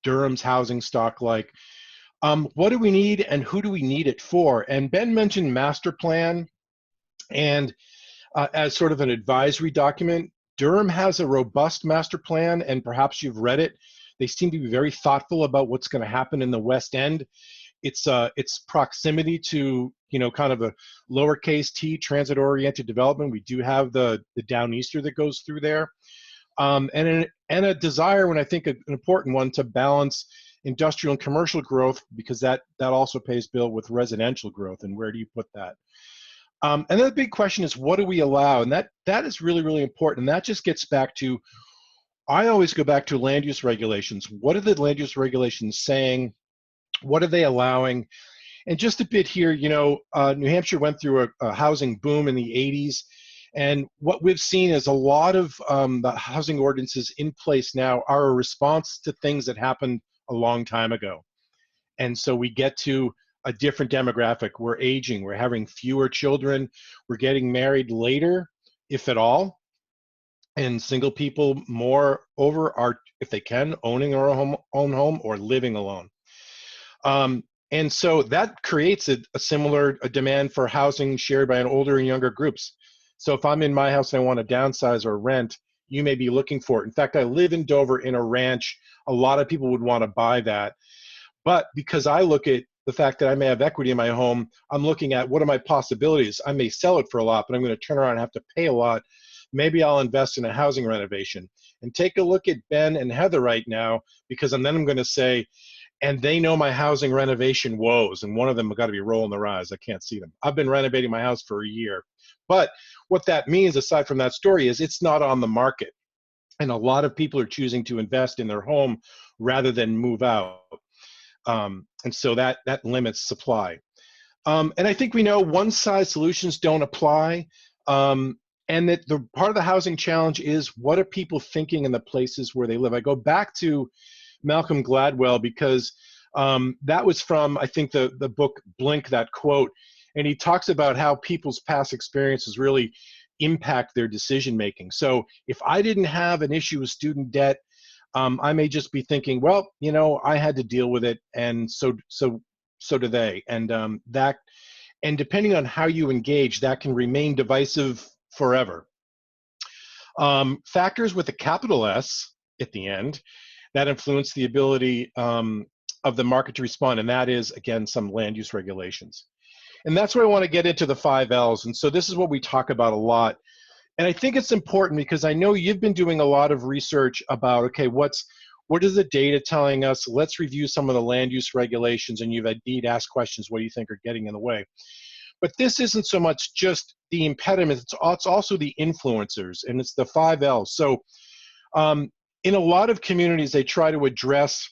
Durham's housing stock like? What do we need and who do we need it for? And Ben mentioned master plan, and as sort of an advisory document, Durham has a robust master plan, and perhaps you've read it. They seem to be very thoughtful about what's going to happen in the West End. Its proximity to, you know, kind of a lowercase t transit-oriented development. We do have the Downeaster that goes through there, and a desire, when I think an important one, to balance industrial and commercial growth, because that also pays bill with residential growth. And where do you put that? And then the big question is, what do we allow? And that is really, really important. And that just gets back to, I always go back to land use regulations. What are the land use regulations saying? What are they allowing? And just a bit here, you know, New Hampshire went through a housing boom in the 80s. And what we've seen is a lot of the housing ordinances in place now are a response to things that happened a long time ago. And so we get to a different demographic. We're aging, we're having fewer children, we're getting married later, if at all. And single people more over are, if they can, owning their own home or living alone. And so that creates a similar demand for housing shared by an older and younger groups. So if I'm in my house and I want to downsize or rent, you may be looking for it. In fact, I live in Dover in a ranch. A lot of people would want to buy that. But because I look at the fact that I may have equity in my home, I'm looking at what are my possibilities. I may sell it for a lot, but I'm going to turn around and have to pay a lot. Maybe I'll invest in a housing renovation. And take a look at Ben and Heather right now, because then I'm going to say, and they know my housing renovation woes, and one of them have got to be rolling their eyes. I can't see them. I've been renovating my house for a year. But what that means, aside from that story, is it's not on the market. And a lot of people are choosing to invest in their home rather than move out. And so that limits supply. And I think we know one-size solutions don't apply. And that the part of the housing challenge is, what are people thinking in the places where they live? I go back to Malcolm Gladwell, because that was from, I think, the book Blink, that quote. And he talks about how people's past experiences really impact their decision making. So if I didn't have an issue with student debt, I may just be thinking, well, you know, I had to deal with it, and so do they. And and depending on how you engage, that can remain divisive forever. Factors with a capital S at the end that influence the ability of the market to respond, and that is, again, some land use regulations. And that's where I want to get into the 5 Ls. And so this is what we talk about a lot. And I think it's important because I know you've been doing a lot of research about, okay, what is the data telling us? Let's review some of the land use regulations, and you've indeed asked questions, what do you think are getting in the way? But this isn't so much just the impediments, it's also the influencers, and it's the 5 Ls. So in a lot of communities, they try to address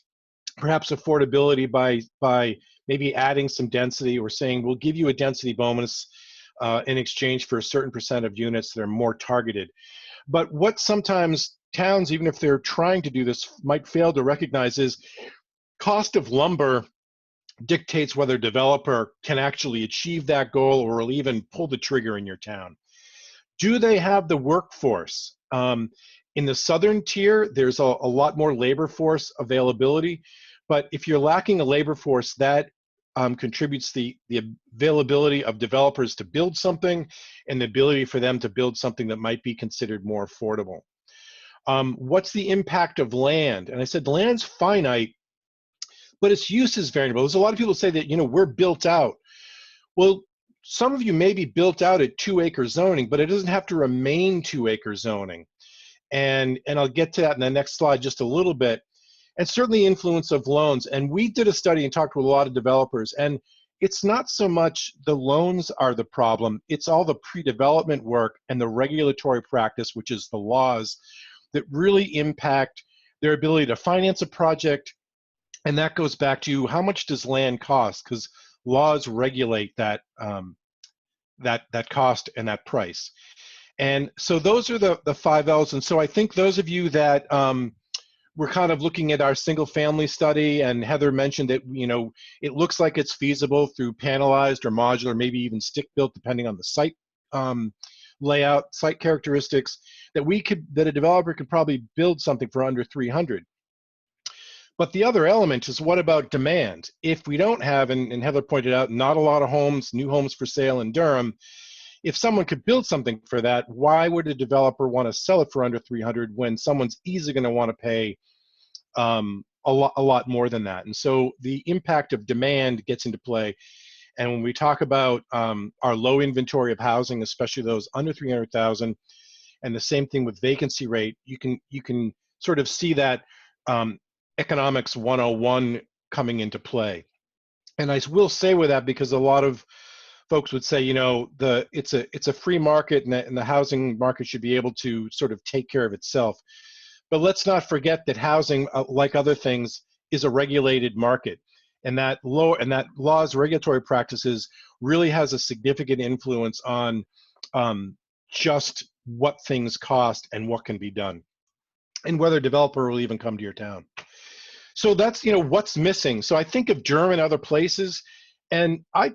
perhaps affordability by maybe adding some density, or saying, we'll give you a density bonus in exchange for a certain % of units that are more targeted. But what sometimes towns, even if they're trying to do this, might fail to recognize is cost of lumber dictates whether a developer can actually achieve that goal or will even pull the trigger in your town. Do they have the workforce? In the southern tier, there's a lot more labor force availability, but if you're lacking a labor force, that contributes the availability of developers to build something, and the ability for them to build something that might be considered more affordable. What's the impact of land? And I said land's finite, but its use is variable. There's a lot of people say that, you know, we're built out. Well, some of you may be built out at 2-acre zoning, but it doesn't have to remain 2-acre zoning. And I'll get to that in the next slide just a little bit. And certainly influence of loans. And we did a study and talked to a lot of developers, and it's not so much the loans are the problem, it's all the pre-development work and the regulatory practice, which is the laws, that really impact their ability to finance a project. And that goes back to, how much does land cost? Because laws regulate that, that cost and that price. And so those are the 5 Ls. And so I think those of you that we're kind of looking at our single family study, and Heather mentioned that, you know, it looks like it's feasible through panelized or modular, maybe even stick built, depending on the site layout, site characteristics, that a developer could probably build something for under 300. But the other element is, what about demand? If we don't have, and Heather pointed out, not a lot of homes, new homes for sale in Durham, if someone could build something for that, why would a developer want to sell it for under 300 when someone's easily going to want to pay a lot more than that. And so the impact of demand gets into play. And when we talk about our low inventory of housing, especially those under 300,000, and the same thing with vacancy rate, you can sort of see that economics 101 coming into play. And I will say with that, because a lot of folks would say, you know, it's a free market, and the housing market should be able to sort of take care of itself. But let's not forget that housing, like other things, is a regulated market, and that laws, regulatory practices really has a significant influence on just what things cost and what can be done, and whether a developer will even come to your town. So that's, you know, what's missing. So I think of Durham and other places, and I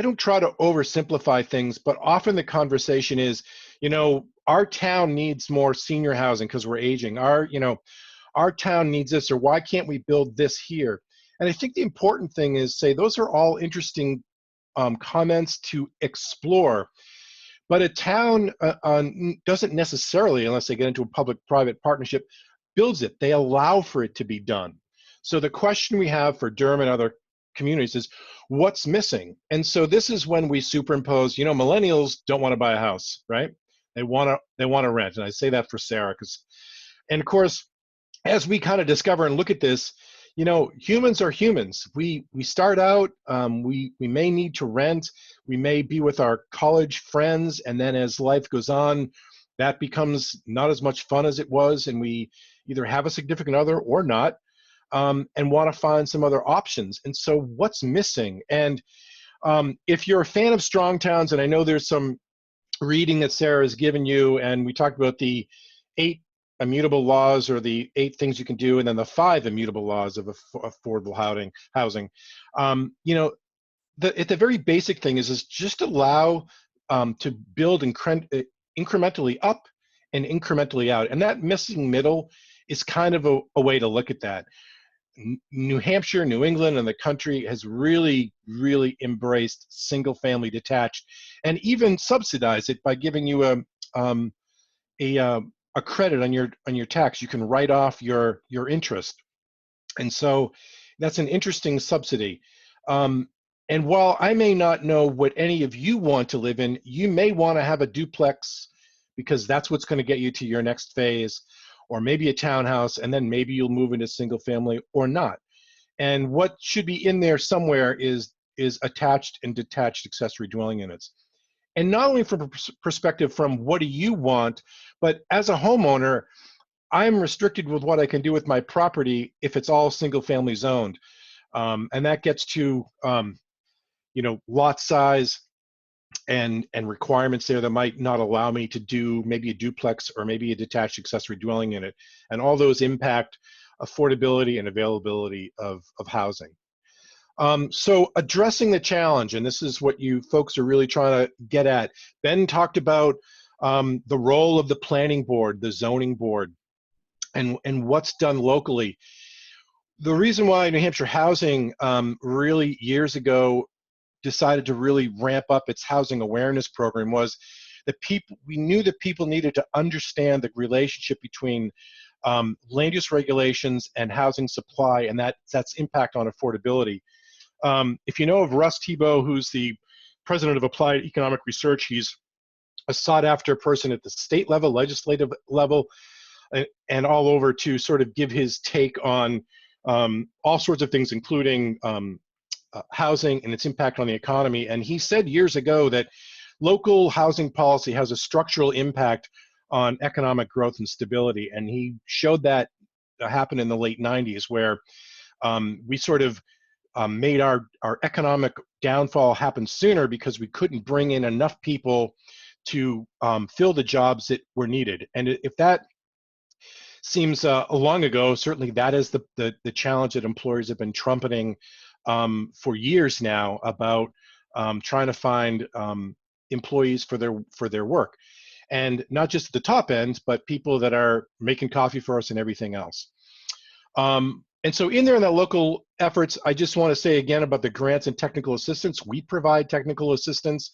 don't try to oversimplify things, but often the conversation is, you know, our town needs more senior housing because we're aging. Our town needs this, or why can't we build this here? And I think the important thing is, say, those are all interesting comments to explore, but a town doesn't necessarily, unless they get into a public-private partnership, builds it. They allow for it to be done. So the question we have for Durham and other communities is, what's missing? And so this is when we superimpose, you know, millennials don't want to buy a house, right? They want to rent. And I say that for Sarah, and of course, as we kind of discover and look at this, you know, humans are humans. We start out, we may need to rent, we may be with our college friends, and then as life goes on, that becomes not as much fun as it was, and we either have a significant other or not, and want to find some other options. And so what's missing? And if you're a fan of strong towns, and I know there's some reading that Sarah has given you, and we talked about the 8 immutable laws, or the 8 things you can do, and then the 5 immutable laws of affordable housing. You know, the very basic thing is just allow to build incrementally up and incrementally out. And that missing middle is kind of a way to look at that. New Hampshire, New England, and the country has really, really embraced single-family detached, and even subsidized it by giving you a credit on your tax. You can write off your interest, and so that's an interesting subsidy. And while I may not know what any of you want to live in, you may want to have a duplex because that's what's going to get you to your next phase, or maybe a townhouse, and then maybe you'll move into single family or not. And what should be in there somewhere is attached and detached accessory dwelling units. And not only from a perspective from what do you want, but as a homeowner, I'm restricted with what I can do with my property if it's all single family zoned. And that gets to you know, lot size and requirements there that might not allow me to do maybe a duplex or maybe a detached accessory dwelling unit. And all those impact affordability and availability of housing. So addressing the challenge, and this is what you folks are really trying to get at. Ben talked about the role of the planning board, the zoning board, and what's done locally. The reason why New Hampshire Housing really years ago decided to really ramp up its housing awareness program was that we knew that people needed to understand the relationship between land use regulations and housing supply, and that's impact on affordability. If you know of Russ Tebow, who's the president of Applied Economic Research, he's a sought-after person at the state level, legislative level, and all over to sort of give his take on all sorts of things, including housing and its impact on the economy. And he said years ago that local housing policy has a structural impact on economic growth and stability. And he showed that happen in the late 90s, where we sort of made our economic downfall happen sooner because we couldn't bring in enough people to fill the jobs that were needed. And if that seems long ago, certainly that is the challenge that employers have been trumpeting for years now about trying to find employees for their work. And not just at the top end, but people that are making coffee for us and everything else. And so in there in that local efforts, I just want to say again about the grants and technical assistance. We provide technical assistance.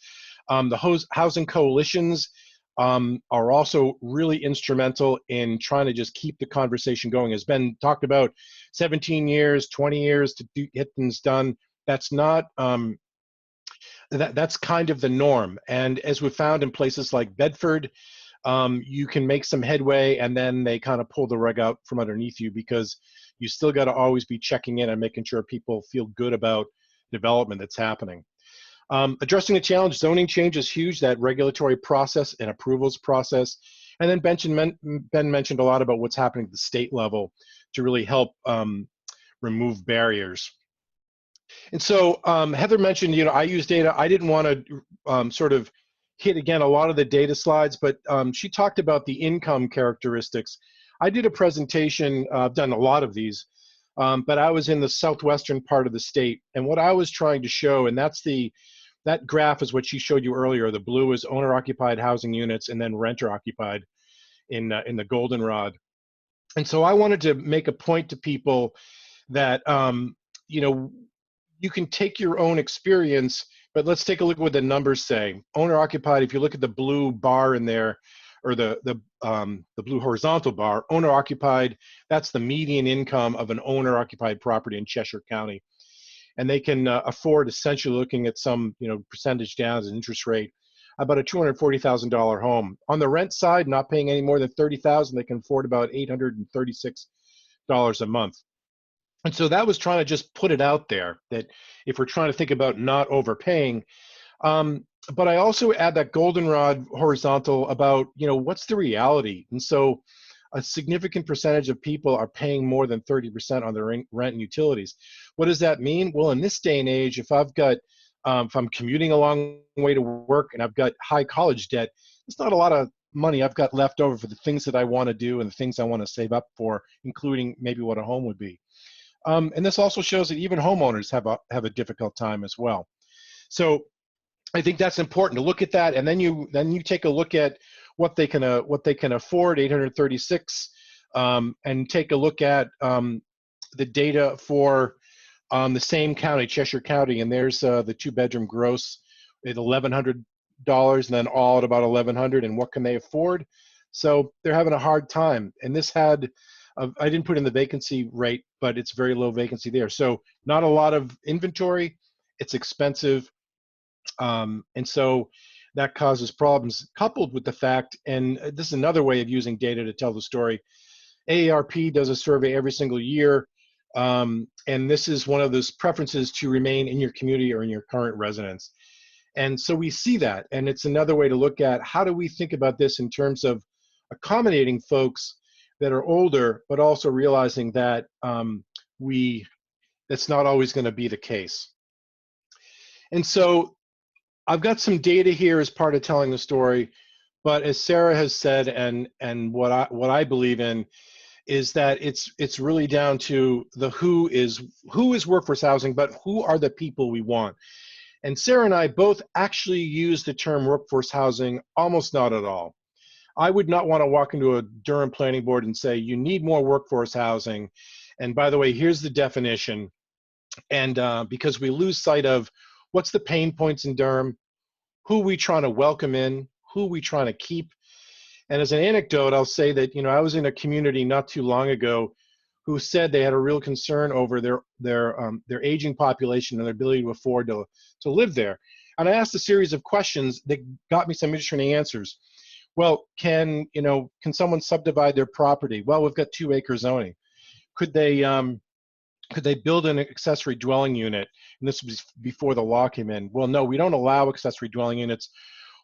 The housing coalitions are also really instrumental in trying to just keep the conversation going. As Ben talked about, 17 years, 20 years to get things done. That's not, that's kind of the norm. And as we found in places like Bedford, you can make some headway and then they kind of pull the rug out from underneath you, because you still got to always be checking in and making sure people feel good about development that's happening. Addressing the challenge, zoning change is huge, that regulatory process and approvals process. And then Ben mentioned a lot about what's happening at the state level to really help remove barriers. And so Heather mentioned, I use data. I didn't want to sort of hit again a lot of the data slides, but she talked about the income characteristics. I did a presentation, I've done a lot of these, but I was in the southwestern part of the state, and what I was trying to show, and that graph is what she showed you earlier. The blue is owner-occupied housing units, and then renter-occupied in the goldenrod. And so I wanted to make a point to people that you can take your own experience, but let's take a look at what the numbers say. Owner-occupied, if you look at the blue bar in there, or the blue horizontal bar, owner-occupied, that's the median income of an owner-occupied property in Cheshire County. And they can afford, essentially looking at some percentage down as an interest rate, about a $240,000 home. On the rent side, not paying any more than $30,000, they can afford about $836 a month. And so that was trying to just put it out there that if we're trying to think about not overpaying, but I also add that goldenrod horizontal about, what's the reality? And so a significant percentage of people are paying more than 30% on their rent and utilities. What does that mean? Well, in this day and age, if I've got, if I'm commuting a long way to work and I've got high college debt, it's not a lot of money I've got left over for the things that I want to do and the things I want to save up for, including maybe what a home would be. And this also shows that even homeowners have a difficult time as well. So I think that's important to look at that, and then you take a look at what they can afford, 836, and take a look at the data for the same county, Cheshire County, and there's the 2-bedroom gross at $1,100, and then all at about $1,100, and what can they afford? So they're having a hard time, and this had. I didn't put in the vacancy rate, but it's very low vacancy there. So not a lot of inventory, it's expensive. And so that causes problems, coupled with the fact, and this is another way of using data to tell the story. AARP does a survey every single year, and this is one of those preferences to remain in your community or in your current residence. And so we see that, and it's another way to look at how do we think about this in terms of accommodating folks that are older, but also realizing that that's not always going to be the case. And so I've got some data here as part of telling the story, but as Sarah has said, and what I believe in is that it's really down to the who is workforce housing, but who are the people we want. And Sarah and I both actually use the term workforce housing almost not at all. I would not want to walk into a Durham planning board and say, you need more workforce housing. And by the way, here's the definition. And because we lose sight of what's the pain points in Durham, who we trying to welcome in, who we trying to keep. And as an anecdote, I'll say that, I was in a community not too long ago who said they had a real concern over their aging population and their ability to afford to live there. And I asked a series of questions that got me some interesting answers. Well, can someone subdivide their property? Well, we've got 2-acre zoning. Could they build an accessory dwelling unit? And this was before the law came in. Well, no, we don't allow accessory dwelling units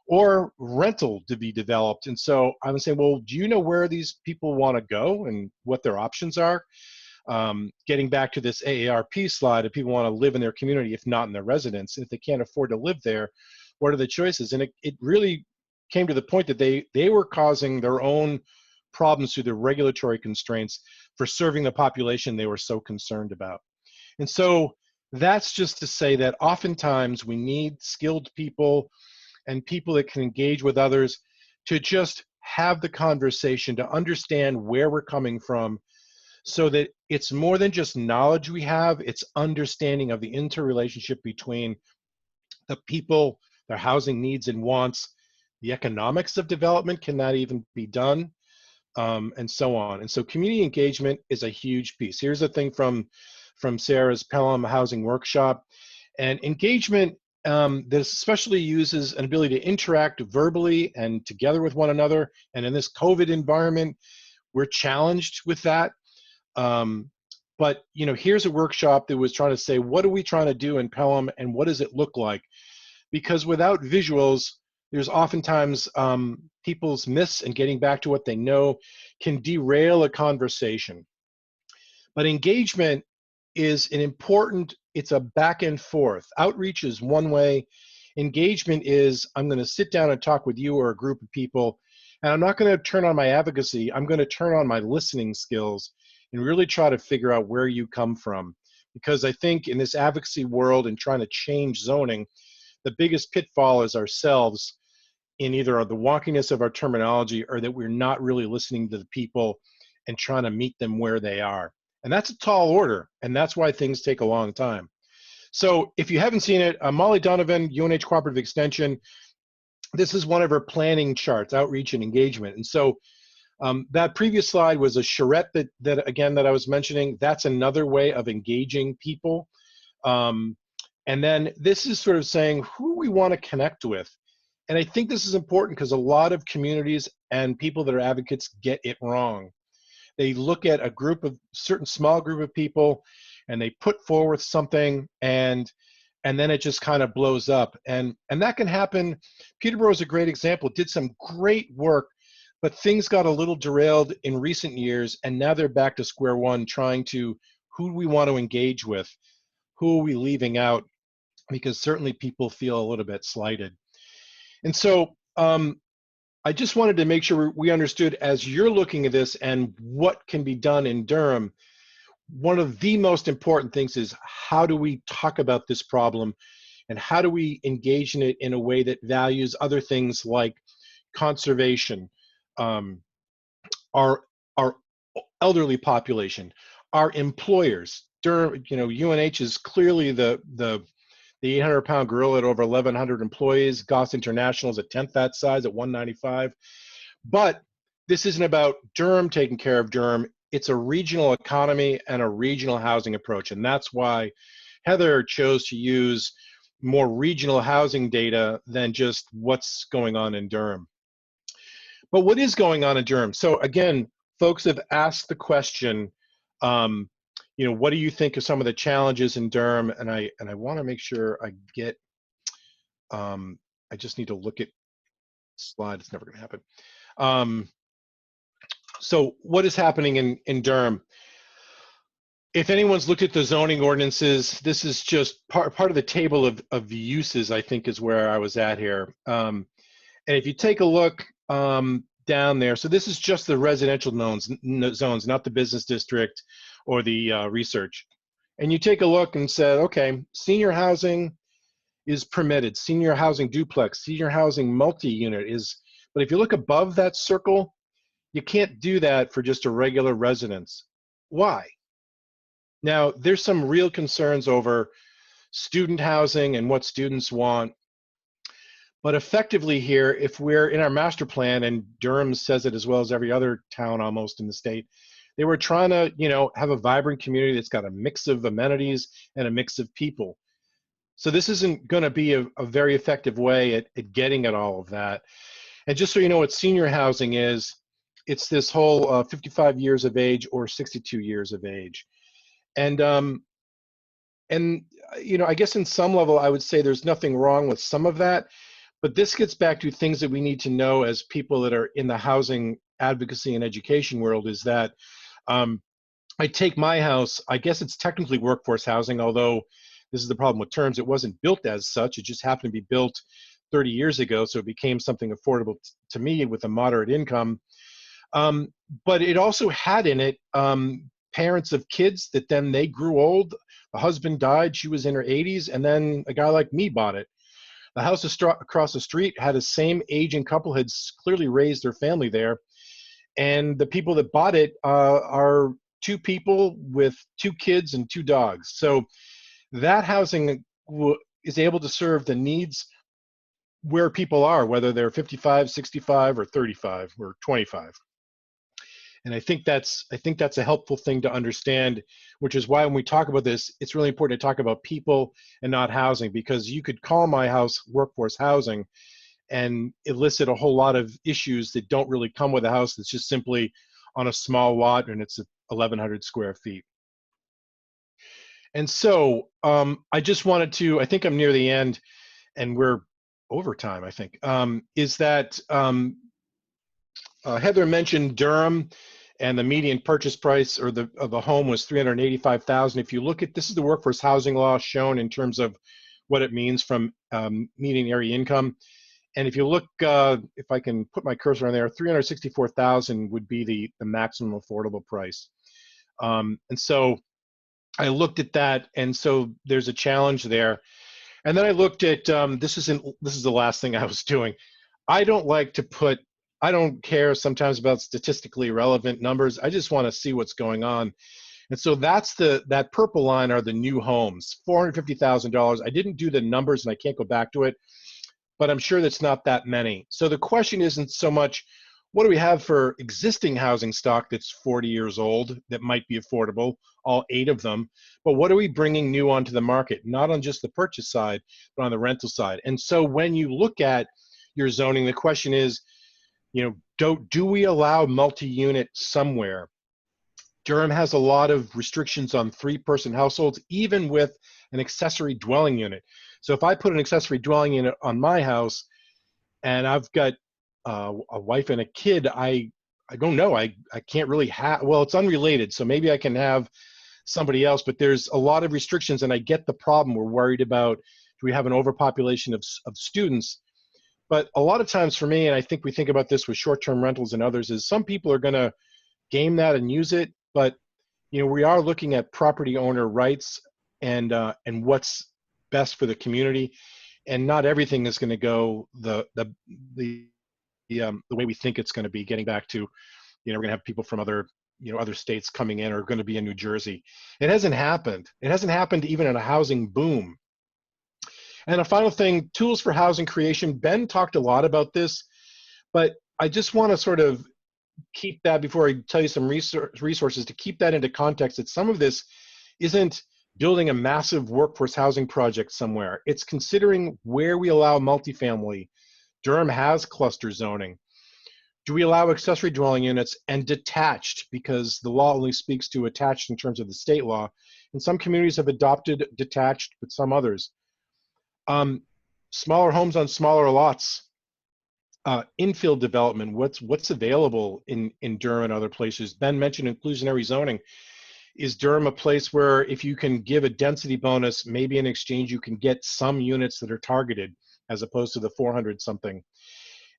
or rental to be developed. And so I would say, well, do you know where these people want to go and what their options are? Getting back to this AARP slide, if people want to live in their community, if not in their residence, if they can't afford to live there, what are the choices? And it really came to the point that they were causing their own problems through the regulatory constraints for serving the population they were so concerned about. And so that's just to say that oftentimes we need skilled people and people that can engage with others to just have the conversation, to understand where we're coming from, so that it's more than just knowledge we have, it's understanding of the interrelationship between the people, their housing needs and wants, the economics of development, can that even be done? And so on. And so community engagement is a huge piece. Here's a thing from Sarah's Pelham Housing Workshop. And engagement that especially uses an ability to interact verbally and together with one another. And in this COVID environment, we're challenged with that. But you know, here's a workshop that was trying to say, what are we trying to do in Pelham and what does it look like? Because without visuals, there's oftentimes people's myths and getting back to what they know can derail a conversation. But engagement is an important, it's a back and forth. Outreach is one way. Engagement is, I'm going to sit down and talk with you or a group of people, and I'm not going to turn on my advocacy, I'm going to turn on my listening skills and really try to figure out where you come from. Because I think in this advocacy world and trying to change zoning, the biggest pitfall is ourselves in either the wonkiness of our terminology or that we're not really listening to the people and trying to meet them where they are. And that's a tall order, and that's why things take a long time. So if you haven't seen it, Molly Donovan, UNH Cooperative Extension, this is one of her planning charts, outreach and engagement. And so that previous slide was a charrette that I was mentioning. That's another way of engaging people. And then this is sort of saying who we want to connect with. And I think this is important because a lot of communities and people that are advocates get it wrong. They look at a certain small group of people and they put forward something and then it just kind of blows up. And that can happen. Peterborough is a great example, did some great work, but things got a little derailed in recent years, and now they're back to square one, trying to, who do we want to engage with? Who are we leaving out? Because certainly people feel a little bit slighted. And so I just wanted to make sure we understood, as you're looking at this and what can be done in Durham, one of the most important things is how do we talk about this problem and how do we engage in it in a way that values other things like conservation, our elderly population, our employers. Durham, you know, UNH is clearly the 800-pound gorilla at over 1,100 employees. Goss International is a tenth that size at 195. But this isn't about Durham taking care of Durham. It's a regional economy and a regional housing approach. And that's why Heather chose to use more regional housing data than just what's going on in Durham. But what is going on in Durham? So again, folks have asked the question, you know, what do you think of some of the challenges in Durham? And I want to make sure I get, I just need to look at slide. It's never going to happen. So what is happening in Durham? If anyone's looked at the zoning ordinances, this is just part of the table of uses, I think, is where I was at here. And if you take a look down there, so this is just the residential zones, not the business district or the research. And you take a look and say, okay, senior housing is permitted, senior housing duplex, senior housing multi-unit is, but if you look above that circle, you can't do that for just a regular residence. Why? Now, there's some real concerns over student housing and what students want. But effectively here, if we're in our master plan, and Durham says it as well as every other town almost in the state, they were trying to, you know, have a vibrant community that's got a mix of amenities and a mix of people. So this isn't going to be a very effective way at getting at all of that. And just so you know what senior housing is, it's this whole 55 years of age or 62 years of age. And you know, I guess in some level, I would say there's nothing wrong with some of that. But this gets back to things that we need to know as people that are in the housing advocacy and education world, is that I take my house, I guess it's technically workforce housing, although this is the problem with terms. It wasn't built as such. It just happened to be built 30 years ago, so it became something affordable to me with a moderate income. But it also had in it parents of kids that then they grew old. The husband died, she was in her 80s, and then a guy like me bought it. The house across the street had a same aging couple, had clearly raised their family there. And the people that bought it are two people with 2 kids and 2 dogs. So that housing is able to serve the needs where people are, whether they're 55, 65, or 35, or 25. And I think that's a helpful thing to understand, which is why when we talk about this, it's really important to talk about people and not housing, because you could call my house workforce housing and elicit a whole lot of issues that don't really come with a house that's just simply on a small lot and it's 1,100 square feet. And so I just wanted to, I think I'm near the end and we're over time, I think, is that Heather mentioned Durham, and the median purchase price of the home was $385,000. If you look at, this is the workforce housing law shown in terms of what it means from median area income. And if you look, if I can put my cursor on there, $364,000 would be the maximum affordable price. And so I looked at that, and so there's a challenge there. And then I looked at, this is the last thing I was doing. I don't care sometimes about statistically relevant numbers. I just want to see what's going on. And so that purple line are the new homes, $450,000. I didn't do the numbers and I can't go back to it, but I'm sure that's not that many. So the question isn't so much, what do we have for existing housing stock that's 40 years old that might be affordable, all 8 of them, but what are we bringing new onto the market, not on just the purchase side, but on the rental side. And so when you look at your zoning, the question is, do we allow multi-unit somewhere? Durham has a lot of restrictions on 3-person households, even with an accessory dwelling unit. So if I put an accessory dwelling unit on my house and I've got a wife and a kid, I don't know, I can't really have, well, it's unrelated, so maybe I can have somebody else, but there's a lot of restrictions, and I get the problem. We're worried about, do we have an overpopulation of students? But a lot of times for me, and I think we think about this with short-term rentals and others, is some people are going to game that and use it, but we are looking at property owner rights and what's best for the community, and not everything is going to go the way we think it's going to be. Getting back to, we're going to have people from other states coming in, or going to be in New Jersey. It hasn't happened. It hasn't happened even in a housing boom. And a final thing, tools for housing creation. Ben talked a lot about this, but I just want to sort of keep that, before I tell you some resources, to keep that into context, that some of this isn't building a massive workforce housing project somewhere. It's considering where we allow multifamily. Durham has cluster zoning. Do we allow accessory dwelling units and detached, because the law only speaks to attached in terms of the state law, and some communities have adopted detached, but some others. Smaller homes on smaller lots, infill development, what's available in Durham and other places. Ben mentioned inclusionary zoning. Is Durham a place where if you can give a density bonus, maybe in exchange you can get some units that are targeted as opposed to the 400 something?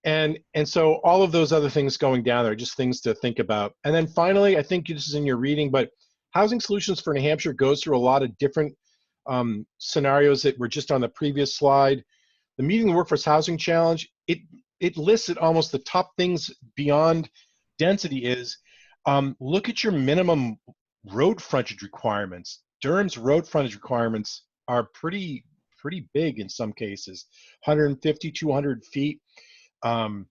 And so all of those other things going down there, just things to think about. And then finally, I think this is in your reading, but Housing Solutions for New Hampshire goes through a lot of different scenarios that were just on the previous slide. The Meeting the Workforce Housing Challenge, it lists at almost the top things beyond density is, look at your minimum road frontage requirements. Durham's road frontage requirements are pretty big in some cases, 150, 200 feet, and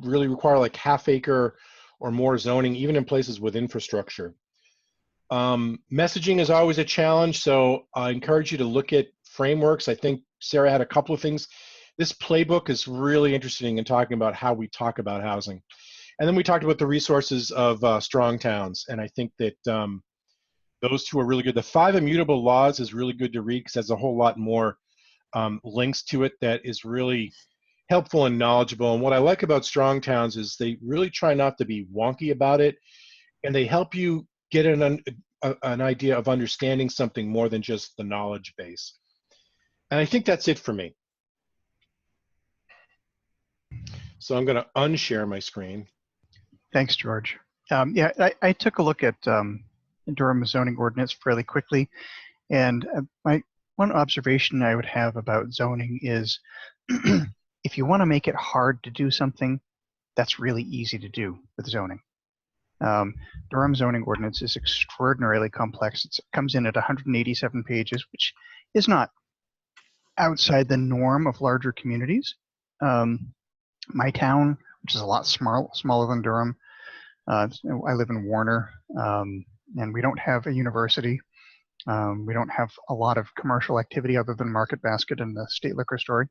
really require like half-acre or more zoning, even in places with infrastructure. Messaging is always a challenge, so I encourage you to look at frameworks. I think Sarah had a couple of things. This playbook is really interesting in talking about how we talk about housing. And then we talked about the resources of strong towns, and I think that those two are really good. The 5 Immutable Laws is really good to read because there's a whole lot more links to it that is really helpful and knowledgeable. And what I like about strong towns is they really try not to be wonky about it, and they help you get an idea of understanding something more than just the knowledge base. And I think that's it for me. So I'm going to unshare my screen. Thanks, George. Yeah, I took a look at Durham zoning ordinance fairly quickly, and one observation I would have about zoning is if you want to make it hard to do something, that's really easy to do with zoning. Durham zoning ordinance is extraordinarily complex. It comes in at 187 pages, which is not outside the norm of larger communities. My town, which is a lot smaller than Durham, I live in Warner, and we don't have a university. We don't have a lot of commercial activity other than Market Basket and the state liquor store.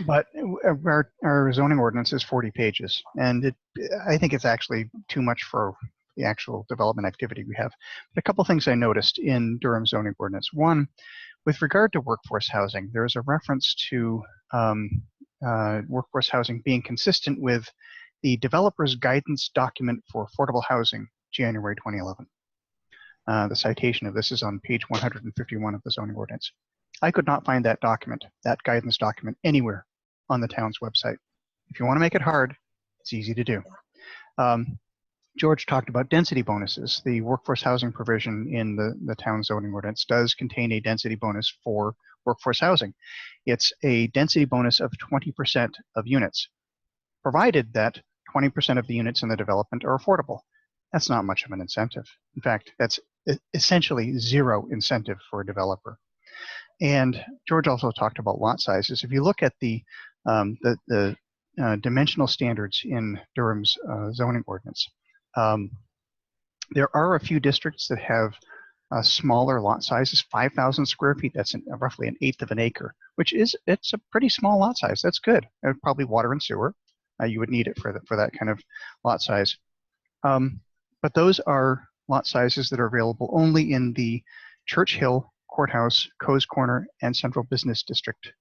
But our zoning ordinance is 40 pages, and I think it's actually too much for the actual development activity we have. But a couple things I noticed in Durham zoning ordinance. One, with regard to workforce housing, there is a reference to workforce housing being consistent with the developer's guidance document for affordable housing, January 2011. The citation of this is on page 151 of the zoning ordinance. I could not find that document, that guidance document, anywhere on the town's website. If you want to make it hard, it's easy to do. George talked about density bonuses. The workforce housing provision in the town zoning ordinance does contain a density bonus for workforce housing. It's a density bonus of 20% of units, provided that 20% of the units in the development are affordable. That's not much of an incentive. In fact, that's essentially zero incentive for a developer. And George also talked about lot sizes. If you look at the dimensional standards in Durham's zoning ordinance, there are a few districts that have smaller lot sizes, 5,000 square feet. That's roughly 1/8 of an acre, it's a pretty small lot size. That's good. Probably water and sewer. You would need it for that kind of lot size. But those are lot sizes that are available only in the Church Hill, Courthouse, Coe's Corner, and Central Business District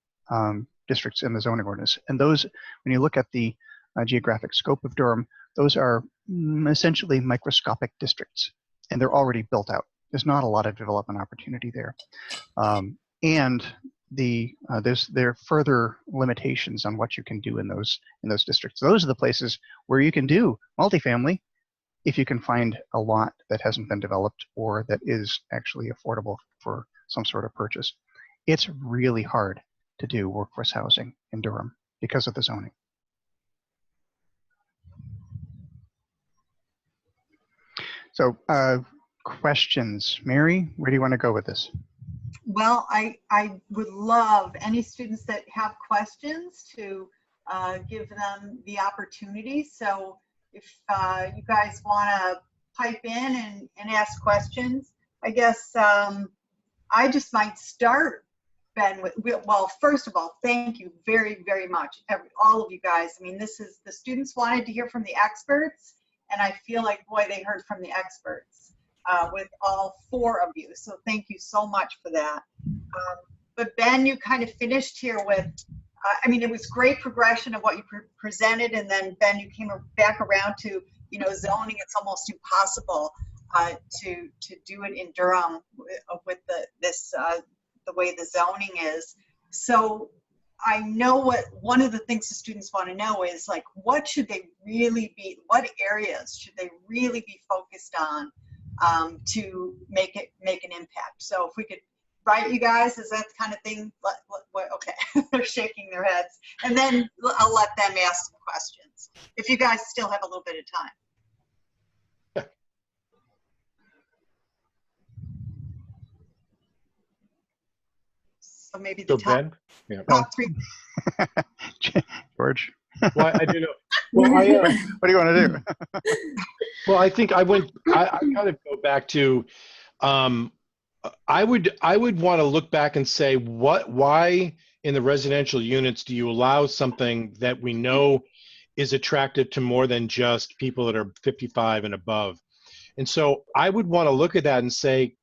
districts in the zoning ordinance. And those, when you look at the geographic scope of Durham, those are essentially microscopic districts, and they're already built out. There's not a lot of development opportunity there. And there are further limitations on what you can do in those districts. Those are the places where you can do multifamily if you can find a lot that hasn't been developed or that is actually affordable for some sort of purchase. It's really hard to do workforce housing in Durham because of the zoning. So questions. Mary, where do you want to go with this? Well, I would love any students that have questions to give them the opportunity. So if you guys want to pipe in and ask questions, I guess I just might start, Ben, well, first of all, thank you very, very much, all of you guys. I mean, the students wanted to hear from the experts, and I feel like, boy, they heard from the experts with all 4 of you. So thank you so much for that. But Ben, you kind of finished here with, I mean, it was great progression of what you presented, and then Ben, you came back around to, zoning. It's almost impossible to do it in Durham with the way the zoning is. So I know one of the things the students want to know is, like, what areas should they really be focused on to make an impact? So if we could, right, you guys, is that the kind of thing? Okay, they're shaking their heads. And then I'll let them ask some questions, if you guys still have a little bit of time. So maybe the top 3. George. Well, I do know. Well, what do you want to do? Well, I think I kind of go back to, I would want to look back and say, why in the residential units do you allow something that we know is attractive to more than just people that are 55 and above? And so I would want to look at that and say,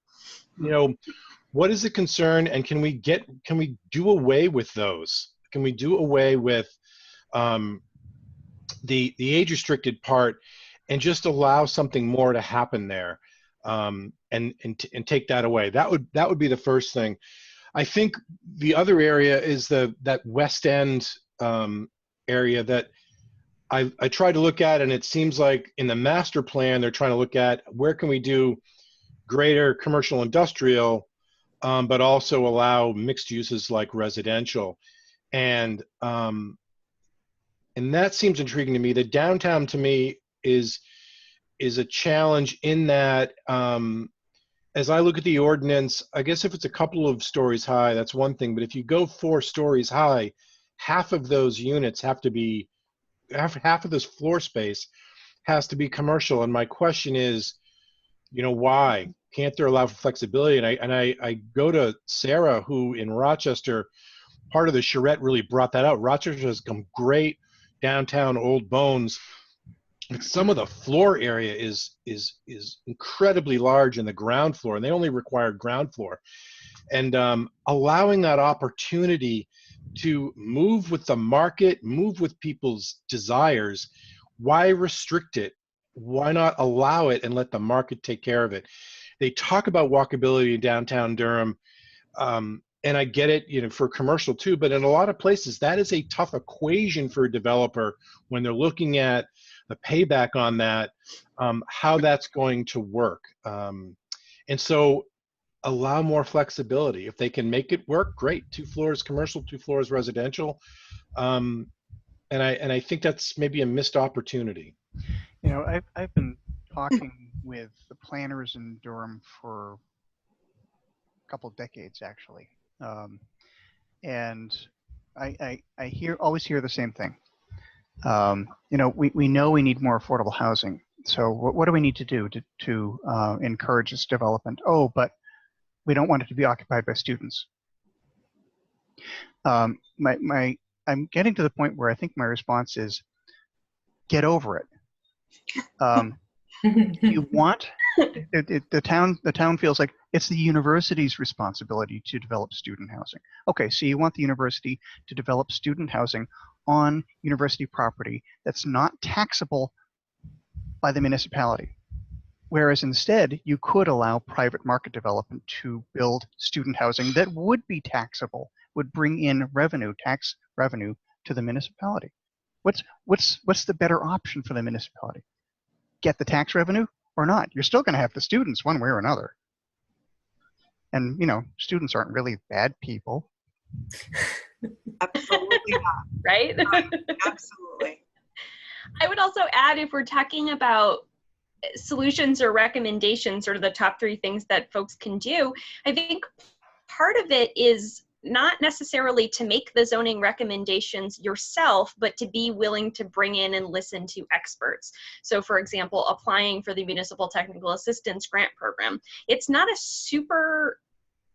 what is the concern, and can we do away with those? Can we do away with the age restricted part and just allow something more to happen there, and take that away? That would be the first thing. I think the other area is that West End area that I try to look at, and it seems like in the master plan they're trying to look at where can we do greater commercial industrial, but also allow mixed uses like residential, and that seems intriguing to me. The downtown, to me, is a challenge in that as I look at the ordinance, I guess if it's a couple of stories high, that's one thing. But if you go 4 stories high, half of those units have to be, half of this floor space has to be commercial. And my question is, you know, why can't there allow for flexibility? And I go to Sarah, who in Rochester, part of the charrette really brought that out. Rochester has some great downtown old bones. Some of the floor area is incredibly large in the ground floor, and they only required ground floor. And allowing that opportunity to move with the market, move with people's desires, why restrict it? Why not allow it and let the market take care of it? They talk about walkability in downtown Durham, and I get it, you know, for commercial too, but in a lot of places, that is a tough equation for a developer when they're looking at the payback on that, how that's going to work. And so allow more flexibility. If they can make it work, great. 2 floors commercial, 2 floors residential. And I think that's maybe a missed opportunity. You know, I've been talking with the planners in Durham for a couple of decades, actually. And I always hear the same thing. You know, we know we need more affordable housing. So what do we need to do to encourage this development? Oh, but we don't want it to be occupied by students. I'm getting to the point where I think my response is, get over it. You want the town feels like it's the university's responsibility to develop student housing. Okay, so you want the university to develop student housing on university property that's not taxable by the municipality. Whereas instead, you could allow private market development to build student housing that would be taxable, would bring in revenue, tax revenue to the municipality. What's the better option for the municipality? Get the tax revenue or not? You're still going to have the students one way or another. And, you know, students aren't really bad people. Absolutely not. Right? Absolutely. I would also add, if we're talking about solutions or recommendations, sort of the top 3 things that folks can do, I think part of it is not necessarily to make the zoning recommendations yourself, but to be willing to bring in and listen to experts. So for example, applying for the Municipal Technical Assistance Grant Program. It's not a super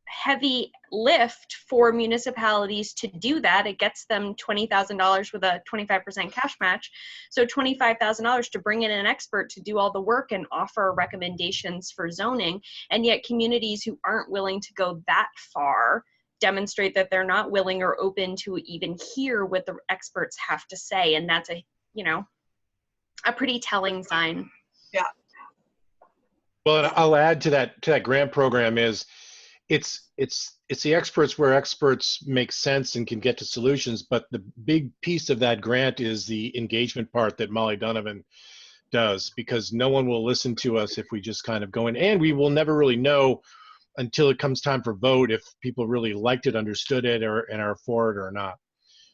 heavy lift for municipalities to do that. It gets them $20,000 with a 25% cash match. So $25,000 to bring in an expert to do all the work and offer recommendations for zoning. And yet communities who aren't willing to go that far demonstrate that they're not willing or open to even hear what the experts have to say. And that's a, you know, a pretty telling sign. Yeah. Well, and I'll add to that grant program is it's the experts where experts make sense and can get to solutions, but the big piece of that grant is the engagement part that Molly Donovan does, because no one will listen to us if we just kind of go in, and we will never really know until it comes time for vote if people really liked it, understood it, and are for it or not.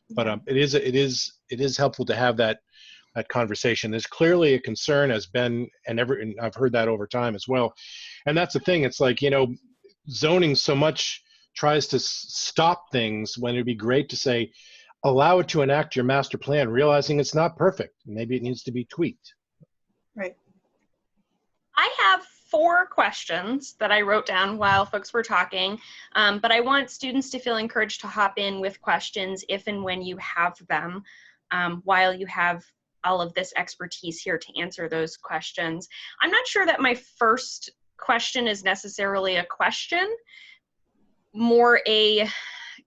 But it is helpful to have that conversation. There's clearly a concern, as Ben and I've heard that over time as well. And that's the thing. It's like, you know, zoning so much tries to stop things when it'd be great to say, allow it to enact your master plan, realizing it's not perfect. Maybe it needs to be tweaked. Right. I have 4 questions that I wrote down while folks were talking, but I want students to feel encouraged to hop in with questions if and when you have them, while you have all of this expertise here to answer those questions. I'm not sure that my first question is necessarily a question, more a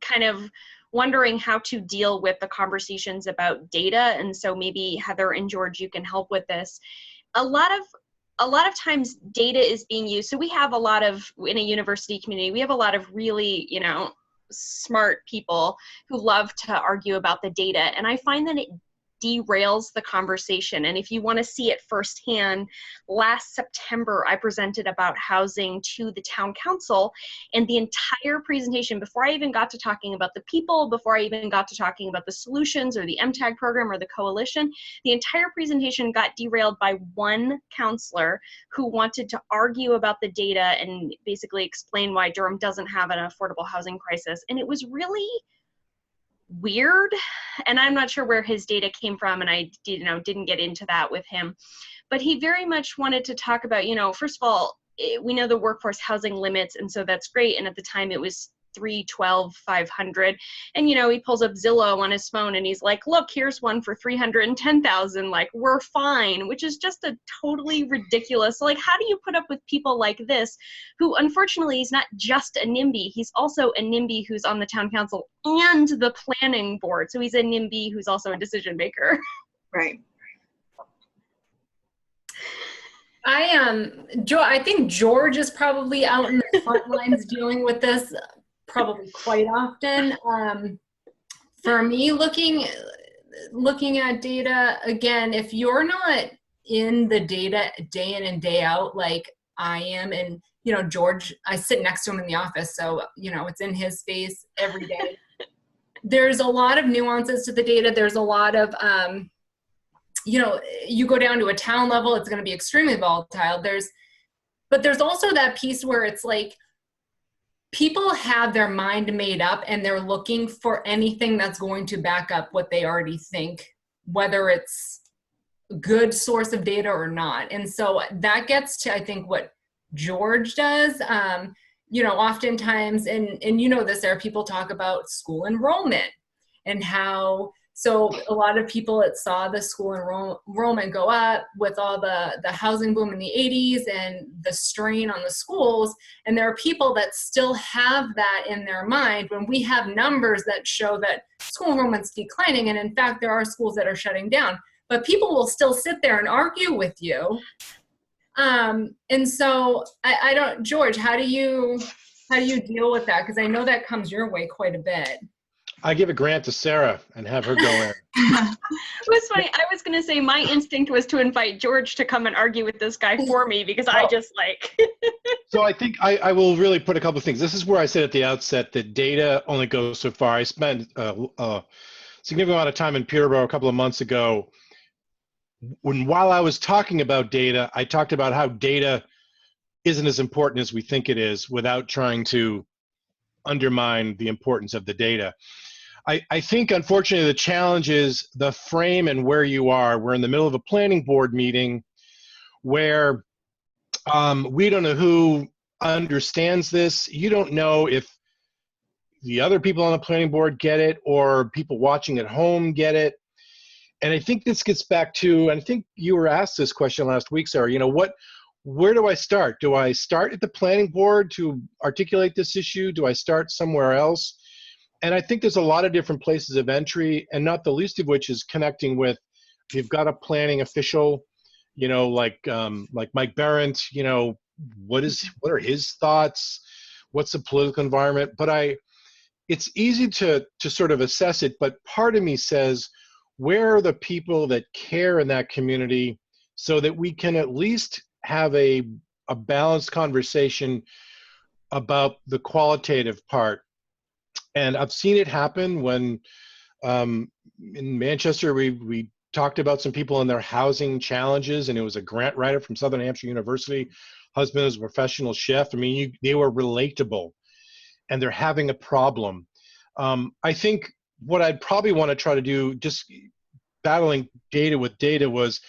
kind of wondering how to deal with the conversations about data. And so maybe Heather and George, you can help with this. A lot of times data is being used. So we have a lot of, in a university community, we have a lot of really, you know, smart people who love to argue about the data. And I find that derails the conversation. And if you want to see it firsthand, last September, I presented about housing to the town council, and the entire presentation, before I even got to talking about the people, before I even got to talking about the solutions or the MTAG program or the coalition, the entire presentation got derailed by one counselor who wanted to argue about the data and basically explain why Durham doesn't have an affordable housing crisis. And it was really weird, and I'm not sure where his data came from, and I didn't get into that with him, but he very much wanted to talk about, first of all, we know the workforce housing limits, and so that's great, and at the time it was 312, 500, and he pulls up Zillow on his phone and he's like, look, here's one for 310,000, like, we're fine, which is just a totally ridiculous. So, like, how do you put up with people like this, who unfortunately is not just a NIMBY, he's also a NIMBY who's on the town council and the planning board, so he's a NIMBY who's also a decision maker. Right. I think George is probably out in the front lines dealing with this probably quite often. For me, looking at data, again, if you're not in the data day in and day out like I am, and George, I sit next to him in the office, so it's in his face every day. There's a lot of nuances to the data. There's a lot of you go down to a town level, it's going to be extremely volatile. But there's also that piece where it's like, people have their mind made up and they're looking for anything that's going to back up what they already think, whether it's a good source of data or not. And so that gets to, I think, what George does. Oftentimes, and this, there are people talk about school enrollment and how, so a lot of people that saw the school enrollment go up with all the housing boom in the 80s and the strain on the schools. And there are people that still have that in their mind when we have numbers that show that school enrollment's declining. And in fact, there are schools that are shutting down, but people will still sit there and argue with you. And so I don't, George, how do you deal with that? Because I know that comes your way quite a bit. I give a grant to Sarah and have her go in. It was funny. I was going to say my instinct was to invite George to come and argue with this guy for me, because I just like. So I think I will really put a couple of things. This is where I said at the outset that data only goes so far. I spent a significant amount of time in Peterborough a couple of months ago. While I was talking about data, I talked about how data isn't as important as we think it is, without trying to undermine the importance of the data. I think, unfortunately, the challenge is the frame and where you are. We're in the middle of a planning board meeting where we don't know who understands this. You don't know if the other people on the planning board get it or people watching at home get it. And I think this gets back to, and I think you were asked this question last week, Sarah, where do I start? Do I start at the planning board to articulate this issue? Do I start somewhere else? And I think there's a lot of different places of entry, and not the least of which is connecting with, if you've got a planning official, like Mike Berendt, what are his thoughts? What's the political environment? But it's easy to sort of assess it, but part of me says, where are the people that care in that community, so that we can at least have a balanced conversation about the qualitative part. And I've seen it happen when in Manchester, we talked about some people and their housing challenges, and it was a grant writer from Southern Hampshire University. Husband is a professional chef. I mean, they were relatable, and they're having a problem. I think what I'd probably want to try to do, just battling data with data, was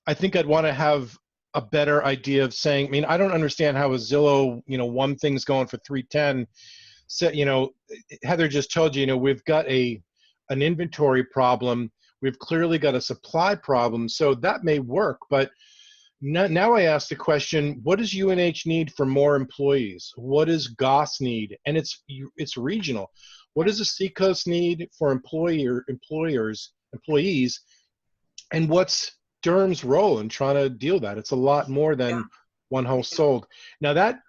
I think I'd want to have a better idea of saying, I mean, I don't understand how a Zillow, one thing's going for 310. So, Heather just told you, we've got an inventory problem. We've clearly got a supply problem. So that may work, but now I ask the question, what does UNH need for more employees? What does Goss need? And it's regional. What does the Seacoast need for employees? And what's Durham's role in trying to deal with that? It's a lot more than one house sold. Now that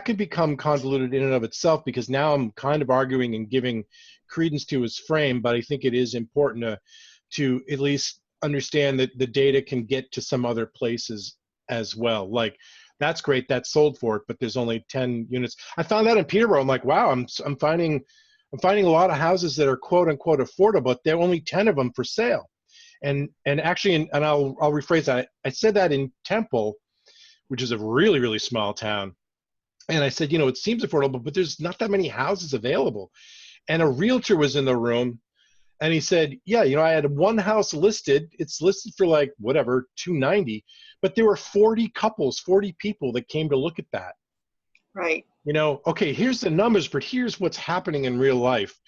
could become convoluted in and of itself, because now I'm kind of arguing and giving credence to his frame, but I think it is important to at least understand that the data can get to some other places as well. Like, that's great, that's sold for it, but there's only 10 units. I found that in Peterborough. I'm like, wow, I'm finding a lot of houses that are quote unquote affordable, but there are only 10 of them for sale. And actually, and I'll rephrase that. I said that in Temple, which is a really, really small town. And I said, you know, it seems affordable, but there's not that many houses available. And a realtor was in the room, and he said, yeah, you know, I had one house listed. It's listed for like whatever, $290, but there were 40 couples, 40 people that came to look at that. Right. You know, okay, here's the numbers, but here's what's happening in real life.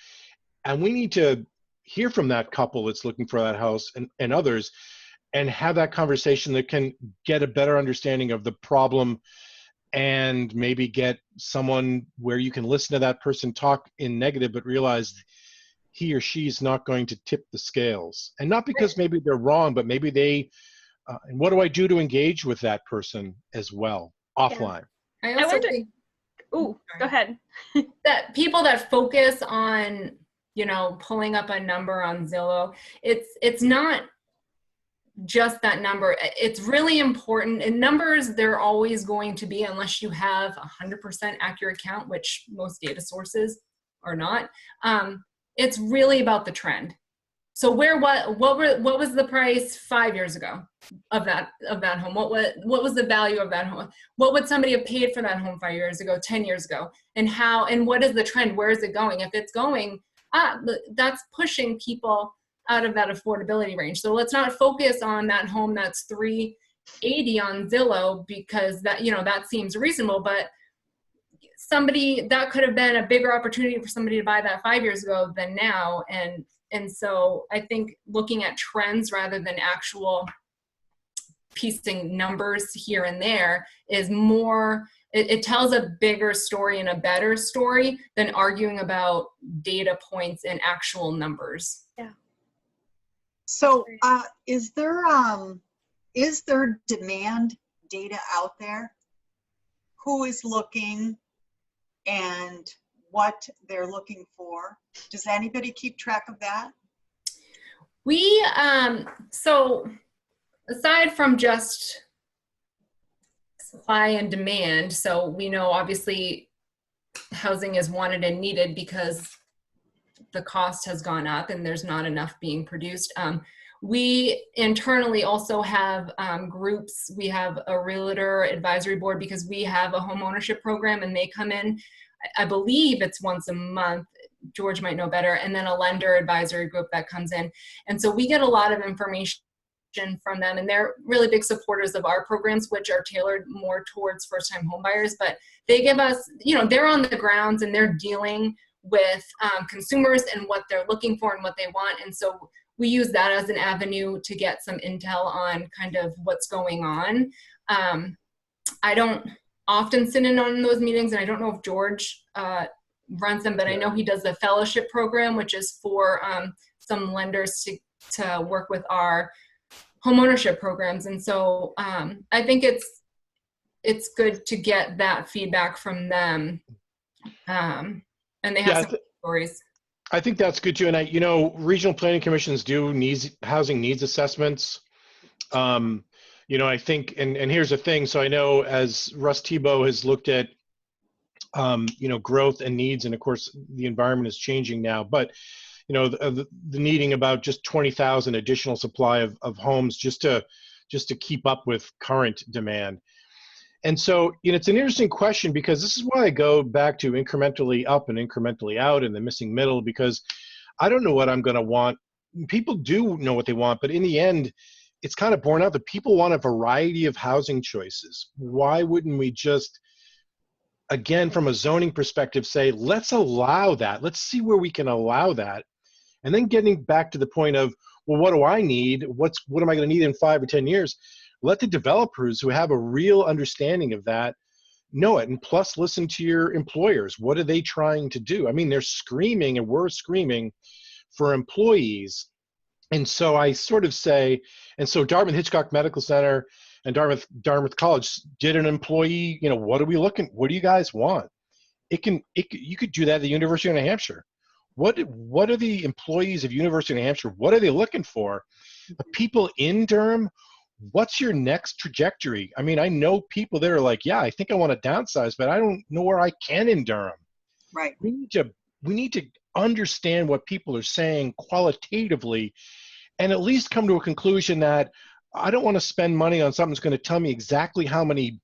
And we need to hear from that couple that's looking for that house and others, and have that conversation that can get a better understanding of the problem, and maybe get someone where you can listen to that person talk in negative, but realize he or she's not going to tip the scales. And not because maybe they're wrong, but maybe they, and what do I do to engage with that person as well, offline? I also think, ooh, go ahead. that people that focus on, you know, pulling up a number on Zillow, it's not just that number. It's really important. And numbers, they're always going to be, unless you have 100% accurate count, which most data sources are not. It's really about the trend. So what was the price 5 years ago of that home? What was the value of that home? What would somebody have paid for that home 5 years ago, 10 years ago? And what is the trend? Where is it going? If it's going up, that's pushing people out of that affordability range. So let's not focus on that home that's $380 on Zillow, because that, you know, that seems reasonable, but somebody that could have been a bigger opportunity for somebody to buy that 5 years ago than now. And so I think looking at trends rather than actual piecing numbers here and there is more, it tells a bigger story and a better story than arguing about data points and actual numbers. Yeah. So is there demand data out there? Who is looking and what they're looking for? Does anybody keep track of that? We, so aside from just supply and demand, so we know obviously housing is wanted and needed because the cost has gone up and there's not enough being produced. We internally also have groups. We have a realtor advisory board because we have a home ownership program, and they come in, I believe it's once a month. George might know better. And then a lender advisory group that comes in. And so we get a lot of information from them, and they're really big supporters of our programs, which are tailored more towards first-time homebuyers. But they give us, you know, they're on the grounds and they're dealing with consumers and what they're looking for and what they want. And so we use that as an avenue to get some intel on kind of what's going on. I don't often sit in on those meetings, and I don't know if George runs them, but I know he does the fellowship program, which is for some lenders to work with our homeownership programs. And so I think it's good to get that feedback from them. And they have some stories. I think that's good too. And you know, regional planning commissions do housing needs assessments. You know, I think, and here's the thing. So I know as Russ Tebow has looked at, you know, growth and needs, and of course the environment is changing now, but you know, the needing about just 20,000 additional supply of homes just to keep up with current demand. And so, you know, it's an interesting question, because this is why I go back to incrementally up and incrementally out and the missing middle, because I don't know what I'm going to want. People do know what they want, but in the end, it's kind of borne out that people want a variety of housing choices. Why wouldn't we just, again, from a zoning perspective, say, let's allow that. Let's see where we can allow that. And then getting back to the point of, well, what do I need? What am I going to need in 5 or 10 years? Let the developers who have a real understanding of that know it. And plus, listen to your employers. What are they trying to do? I mean, they're screaming, and we're screaming for employees. And so I sort of say, and so Dartmouth Hitchcock Medical Center and Dartmouth College did an employee, you know, what do you guys want? You could do that at the University of New Hampshire. What are the employees of University of New Hampshire, what are they looking for? The people in Durham, what's your next trajectory? I mean, I know people that are like, yeah, I think I want to downsize, but I don't know where I can in Durham. Right. We need to understand what people are saying qualitatively and at least come to a conclusion that I don't want to spend money on something that's going to tell me exactly how many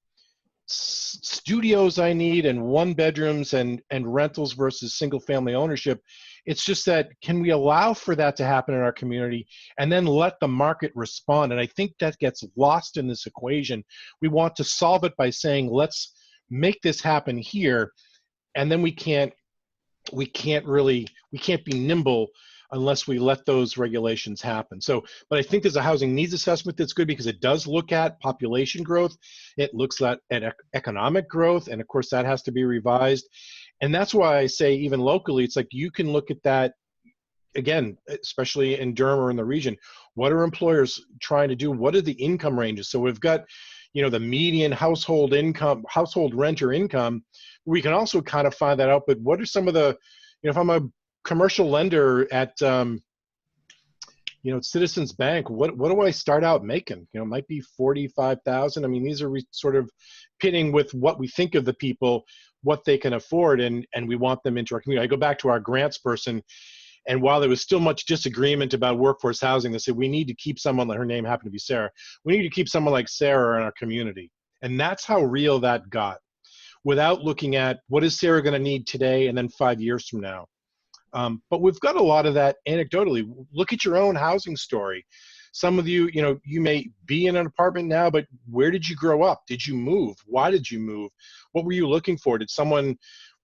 studios I need and one bedrooms and rentals versus single family ownership. It's just that, can we allow for that to happen in our community and then let the market respond? And I think that gets lost in this equation. We want to solve it by saying, let's make this happen here. And then we can't be nimble unless we let those regulations happen. So, but I think there's a housing needs assessment that's good because it does look at population growth. It looks at economic growth. And of course that has to be revised. And that's why I say even locally, it's like you can look at that again, especially in Durham or in the region. What are employers trying to do? What are the income ranges? So we've got, the median household renter income. We can also kind of find that out, but what are some of the, if I'm a commercial lender at, Citizens Bank, what do I start out making? It might be 45,000. I mean, these are sort of pitting with what we think of the people, what they can afford, and we want them into our community. I go back to our grants person, and while there was still much disagreement about workforce housing, they said, we need to keep someone, like her name happened to be Sarah, we need to keep someone like Sarah in our community. And that's how real that got, without looking at what is Sarah going to need today and then 5 years from now. But we've got a lot of that anecdotally. Look at your own housing story. Some of you, you may be in an apartment now, but where did you grow up? Did you move? Why did you move? What were you looking for? Did someone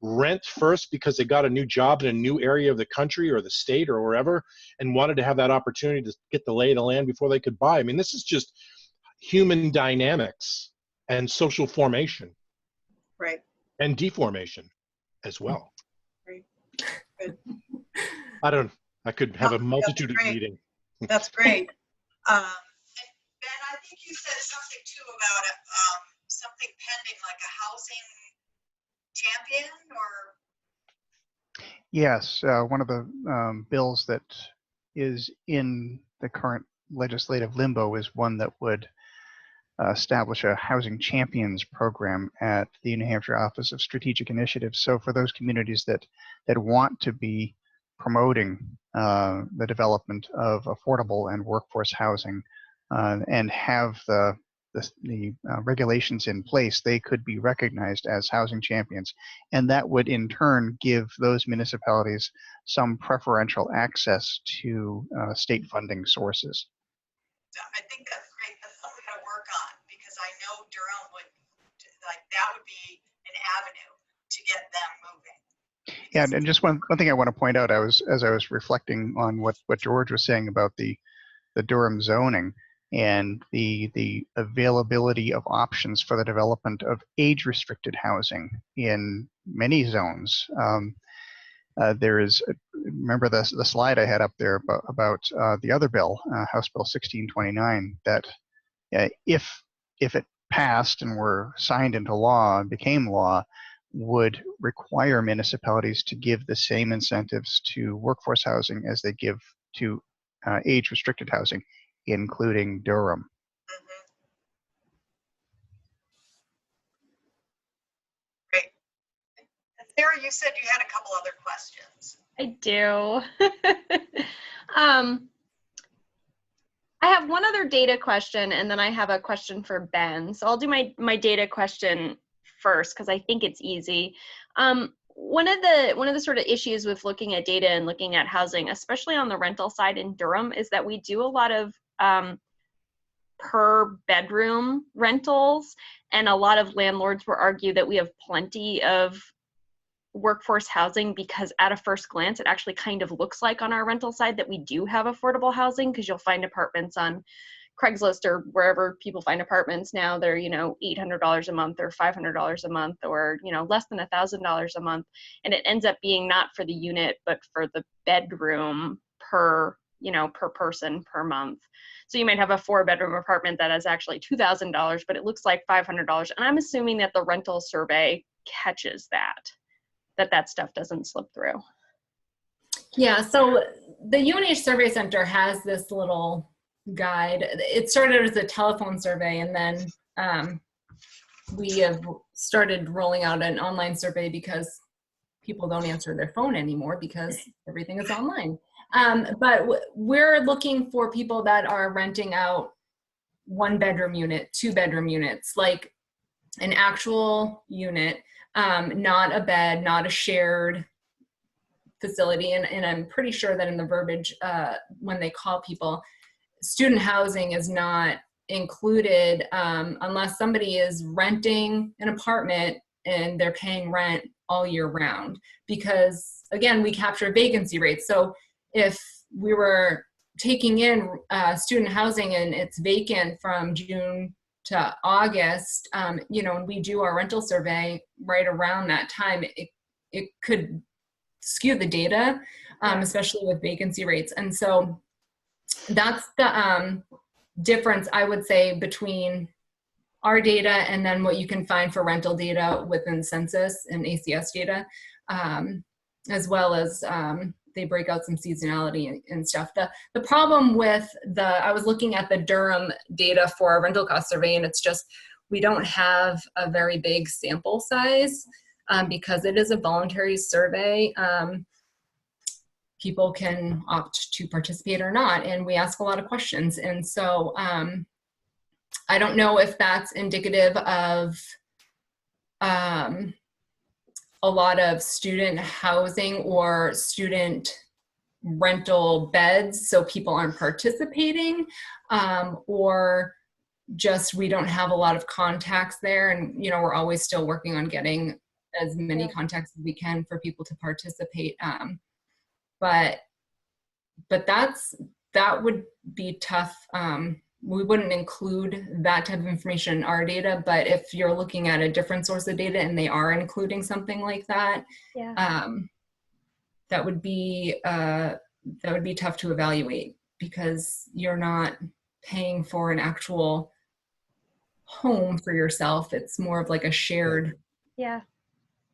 rent first because they got a new job in a new area of the country or the state or wherever and wanted to have that opportunity to get the lay of the land before they could buy? I mean, this is just human dynamics and social formation. Right. And deformation as well. Right. Good. I could have a multitude of meetings. That's great. And Ben, I think you said something too about something pending, like a housing champion, or? Yes, one of the bills that is in the current legislative limbo is one that would establish a housing champions program at the New Hampshire Office of Strategic Initiatives. So for those communities that want to be promoting the development of affordable and workforce housing and have the regulations in place, they could be recognized as housing champions. And that would in turn give those municipalities some preferential access to state funding sources. I think that's great. That's something to work on, because I know Durham would, that would be an avenue to get them moving. Yeah, and just one thing I want to point out, as I was reflecting on what George was saying about the Durham zoning and the availability of options for the development of age-restricted housing in many zones. There is, remember the slide I had up there about the other bill, House Bill 1629, that if it passed and were signed into law and became law, would require municipalities to give the same incentives to workforce housing as they give to age-restricted housing, including Durham. Mm-hmm. Great. Sarah, you said you had a couple other questions. I do. I have one other data question, and then I have a question for Ben. So I'll do my data question first, because I think it's easy. One of the sort of issues with looking at data and looking at housing, especially on the rental side in Durham, is that we do a lot of per bedroom rentals, and a lot of landlords will argue that we have plenty of workforce housing, because at a first glance it actually kind of looks like on our rental side that we do have affordable housing, because you'll find apartments on Craigslist or wherever people find apartments now. They're $800 a month or $500 a month, or less than $1,000 a month, and it ends up being not for the unit but for the bedroom per person per month. So you might have a 4-bedroom apartment that is actually $2,000, but it looks like $500, and I'm assuming that the rental survey catches that stuff doesn't slip through. Yeah, so the UNH Survey Center has this little guide. It started as a telephone survey, and then we have started rolling out an online survey because people don't answer their phone anymore because everything is online. But we're looking for people that are renting out 1-bedroom unit, 2-bedroom units, like an actual unit, not a bed, not a shared facility. And I'm pretty sure that in the verbiage, when they call people, student housing is not included unless somebody is renting an apartment and they're paying rent all year round, because again, we capture vacancy rates. So if we were taking in student housing and it's vacant from June to August, you know, and we do our rental survey right around that time, it could skew the data, especially with vacancy rates. And so that's the difference, I would say, between our data and then what you can find for rental data within census and ACS data, as well as they break out some seasonality and stuff. The problem with I was looking at the Durham data for our rental cost survey, and it's just, we don't have a very big sample size because it is a voluntary survey. People can opt to participate or not, and we ask a lot of questions. And so I don't know if that's indicative of a lot of student housing or student rental beds, so people aren't participating, or just we don't have a lot of contacts there. And, you know, we're always still working on getting as many contacts as we can for people to participate. But that would be tough. We wouldn't include that type of information in our data, but if you're looking at a different source of data and they are including something like that, that would be tough to evaluate, because you're not paying for an actual home for yourself. It's more of like a shared. Yeah.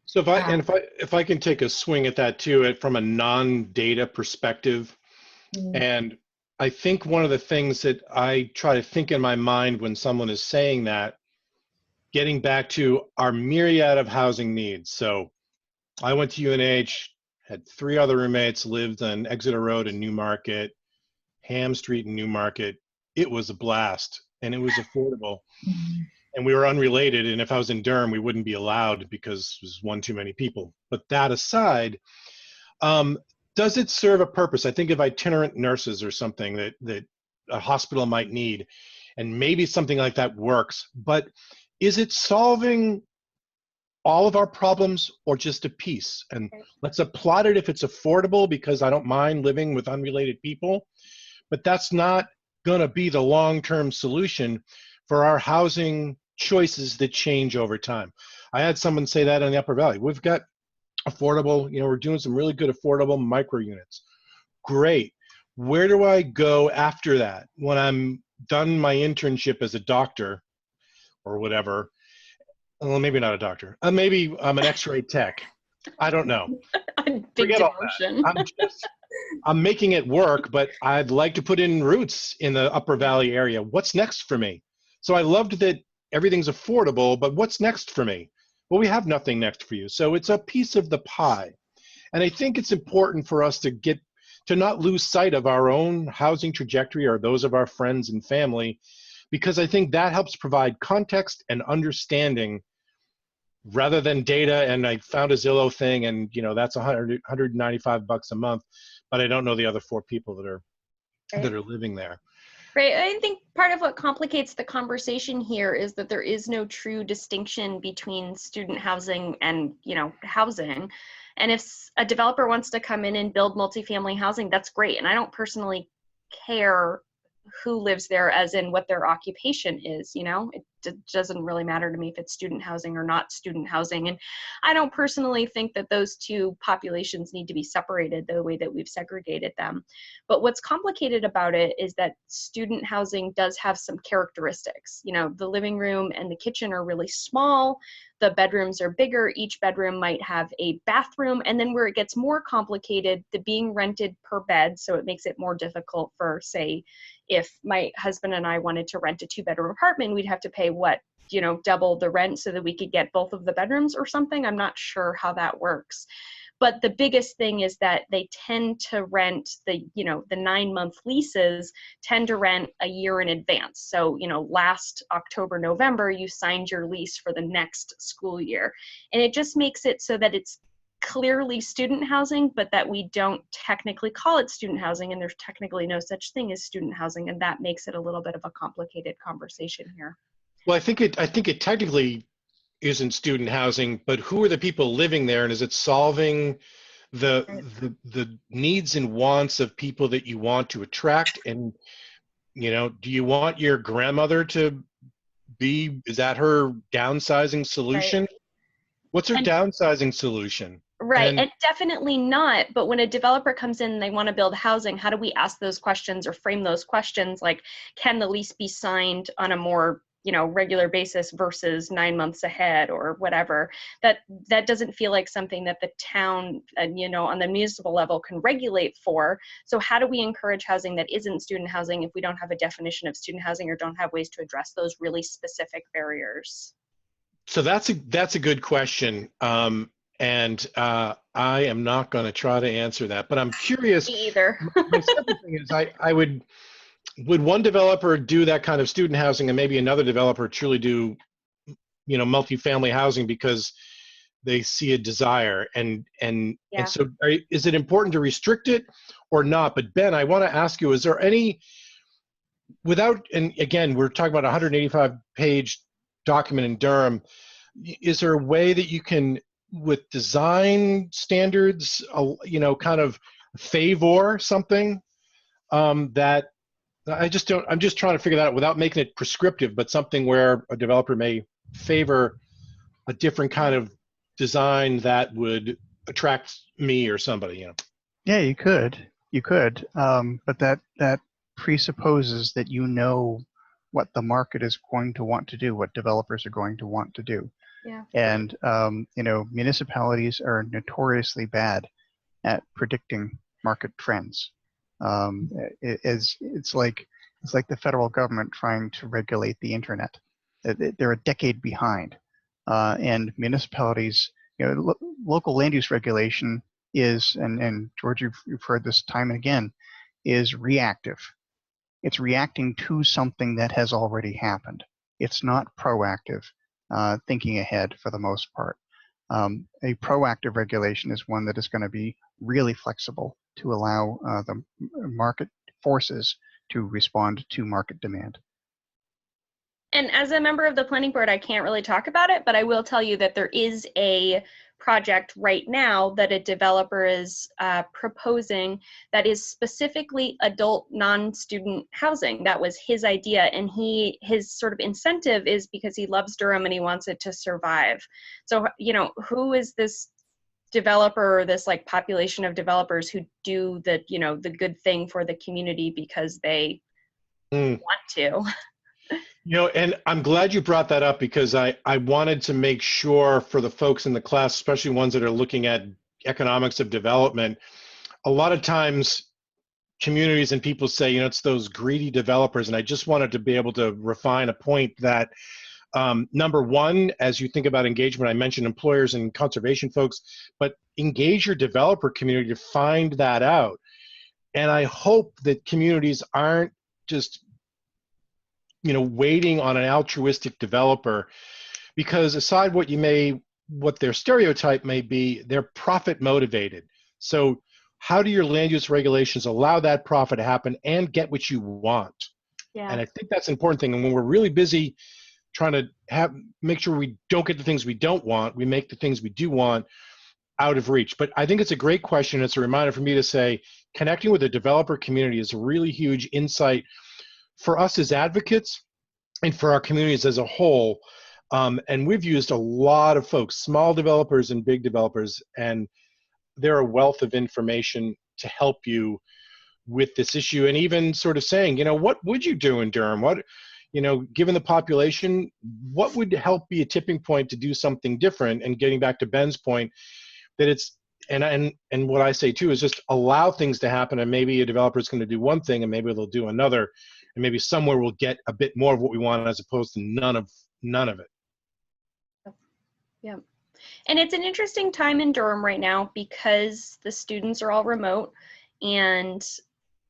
So if I can take a swing at that too, from a non-data perspective, and I think one of the things that I try to think in my mind when someone is saying that, getting back to our myriad of housing needs. So I went to UNH, had 3 other roommates, lived on Exeter Road in Newmarket, Ham Street in Newmarket. It was a blast, and it was affordable. And we were unrelated, and if I was in Durham, we wouldn't be allowed because it was one too many people. But that aside, does it serve a purpose? I think of itinerant nurses or something that a hospital might need, and maybe something like that works. But is it solving all of our problems or just a piece? And let's applaud it if it's affordable, because I don't mind living with unrelated people. But that's not going to be the long-term solution for our housing choices that change over time. I had someone say that in the Upper Valley. We've got affordable, you know, we're doing some really good affordable micro units. Great. Where do I go after that when I'm done my internship as a doctor or whatever? Well, maybe not a doctor. Maybe I'm an X-ray tech. I don't know. Big Forget all that. I'm making it work, but I'd like to put in roots in the Upper Valley area. What's next for me? So I loved that everything's affordable, but what's next for me? Well, we have nothing next for you. So it's a piece of the pie. And I think it's important for us to not lose sight of our own housing trajectory or those of our friends and family, because I think that helps provide context and understanding rather than data. And I found a Zillow thing, and you know, that's $195 a month, but I don't know the other 4 people that are living there. Right. I think part of what complicates the conversation here is that there is no true distinction between student housing and, you know, housing. And if a developer wants to come in and build multifamily housing, that's great. And I don't personally care who lives there, as in what their occupation is, you know, doesn't really matter to me if it's student housing or not student housing. And I don't personally think that those two populations need to be separated the way that we've segregated them. But what's complicated about it is that student housing does have some characteristics. You know, the living room and the kitchen are really small. The bedrooms are bigger. Each bedroom might have a bathroom. And then where it gets more complicated, the being rented per bed. So it makes it more difficult for, say, if my husband and I wanted to rent a 2-bedroom apartment, we'd have to pay what, you know, double the rent so that we could get both of the bedrooms or something. I'm not sure how that works. But the biggest thing is that they tend to rent the 9-month leases tend to rent a year in advance. So, you know, last October, November, you signed your lease for the next school year. And it just makes it so that it's clearly student housing, but that we don't technically call it student housing, and there's technically no such thing as student housing, and that makes it a little bit of a complicated conversation here. Well, I think it technically isn't student housing, but who are the people living there, and is it solving the needs and wants of people that you want to attract? And, you know, do you want your grandmother to be, is that her downsizing solution? Right. What's her downsizing solution? Right, and definitely not. But when a developer comes in and they want to build housing, how do we ask those questions or frame those questions? Like, can the lease be signed on a more, you know, regular basis versus 9 months ahead or whatever? That doesn't feel like something that the town, you know, on the municipal level can regulate for. So how do we encourage housing that isn't student housing if we don't have a definition of student housing or don't have ways to address those really specific barriers? So that's a good question. And I am not going to try to answer that, but I'm curious. Me either. My second thing is, I would one developer do that kind of student housing, and maybe another developer truly do, you know, multifamily housing because they see a desire, and so is it important to restrict it or not? But Ben, I want to ask you: is there any, without, and again, we're talking about a 185-page document in Durham, is there a way that you can, with design standards, you know, kind of favor something that I'm just trying to figure that out without making it prescriptive, but something where a developer may favor a different kind of design that would attract me or somebody, you know? Yeah, you could, but that presupposes that you know what the market is going to want to do, what developers are going to want to do. Yeah. And you know, municipalities are notoriously bad at predicting market trends. It's like the federal government trying to regulate the internet. They're a decade behind, and municipalities, you know, local land use regulation is, and George, you've heard this time and again, is reactive. It's reacting to something that has already happened. It's not proactive, thinking ahead for the most part. A proactive regulation is one that is going to be really flexible to allow the market forces to respond to market demand. And as a member of the planning board, I can't really talk about it, but I will tell you that there is a project right now that a developer is proposing that is specifically adult non-student housing. That was his idea, and his sort of incentive is because he loves Durham and he wants it to survive. So, you know, who is this developer or this like population of developers who do the, you know, the good thing for the community because they want to? You know, and I'm glad you brought that up, because I wanted to make sure for the folks in the class, especially ones that are looking at economics of development, a lot of times communities and people say, you know, it's those greedy developers. And I just wanted to be able to refine a point that, number one, as you think about engagement, I mentioned employers and conservation folks, but engage your developer community to find that out. And I hope that communities aren't just, you know, waiting on an altruistic developer, because aside what their stereotype may be, they're profit motivated. So how do your land use regulations allow that profit to happen and get what you want? Yeah. And I think that's an important thing. And when we're really busy trying to make sure we don't get the things we don't want, we make the things we do want out of reach. But I think it's a great question. It's a reminder for me to say, connecting with the developer community is a really huge insight for us as advocates, and for our communities as a whole. And we've used a lot of folks, small developers and big developers, and they're a wealth of information to help you with this issue, and even sort of saying, you know, what would you do in Durham? What, you know, given the population, what would help be a tipping point to do something different? And getting back to Ben's point, that it's, and what I say too is just allow things to happen, and maybe a developer is going to do one thing and maybe they'll do another, and maybe somewhere we'll get a bit more of what we want as opposed to none of it. Yeah. And it's an interesting time in Durham right now because the students are all remote, and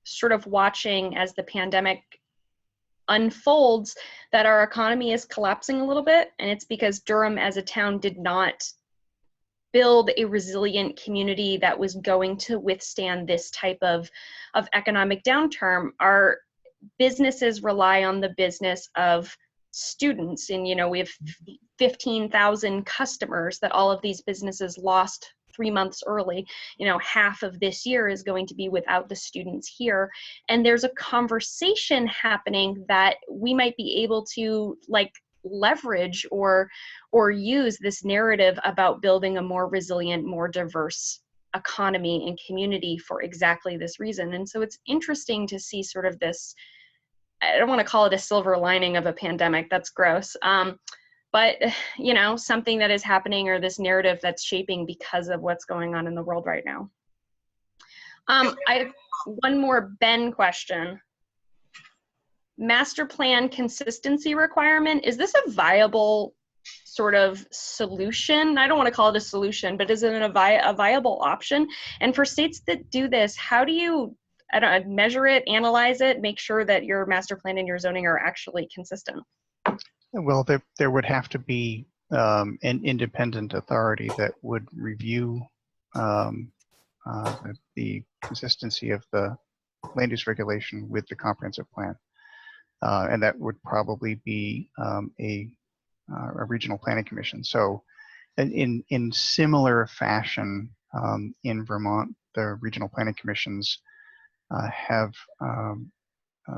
sort of watching as the pandemic unfolds that our economy is collapsing a little bit. And it's because Durham as a town did not build a resilient community that was going to withstand this type of economic downturn. Our businesses rely on the business of students, and you know, we have 15,000 customers that all of these businesses lost 3 months early. You know, half of this year is going to be without the students here, and there's a conversation happening that we might be able to like leverage or use this narrative about building a more resilient, more diverse economy and community for exactly this reason. And so it's interesting to see sort of this, I don't want to call it a silver lining of a pandemic, that's gross. But, you know, something that is happening, or this narrative that's shaping because of what's going on in the world right now. I have one more Ben question. Master plan consistency requirement, is this a viable sort of solution? I don't want to call it a solution, but is it a viable option? And for states that do this, how do you, I don't know, measure it, analyze it, make sure that your master plan and your zoning are actually consistent? Well, there would have to be an independent authority that would review the consistency of the land use regulation with the comprehensive plan. And that would probably be a regional planning commission. So in similar fashion, in Vermont, the regional planning commissions have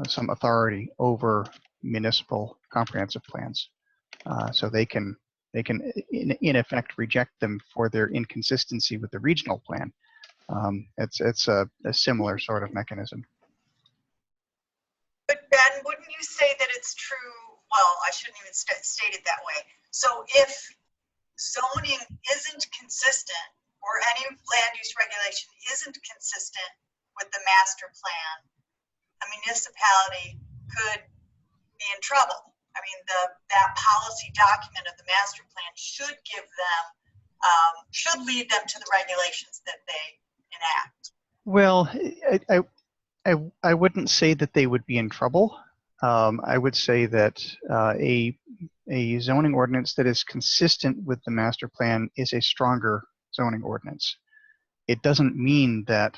some authority over municipal comprehensive plans. So they can in effect reject them for their inconsistency with the regional plan. It's a similar sort of mechanism. But Ben, wouldn't you say that it's true? Well, I shouldn't even state it that way. So if zoning isn't consistent, or any land use regulation isn't consistent with the master plan, a municipality could be in trouble. I mean, that policy document of the master plan should give them, should lead them to the regulations that they enact. Well, I wouldn't say that they would be in trouble. I would say that a zoning ordinance that is consistent with the master plan is a stronger zoning ordinance. It doesn't mean that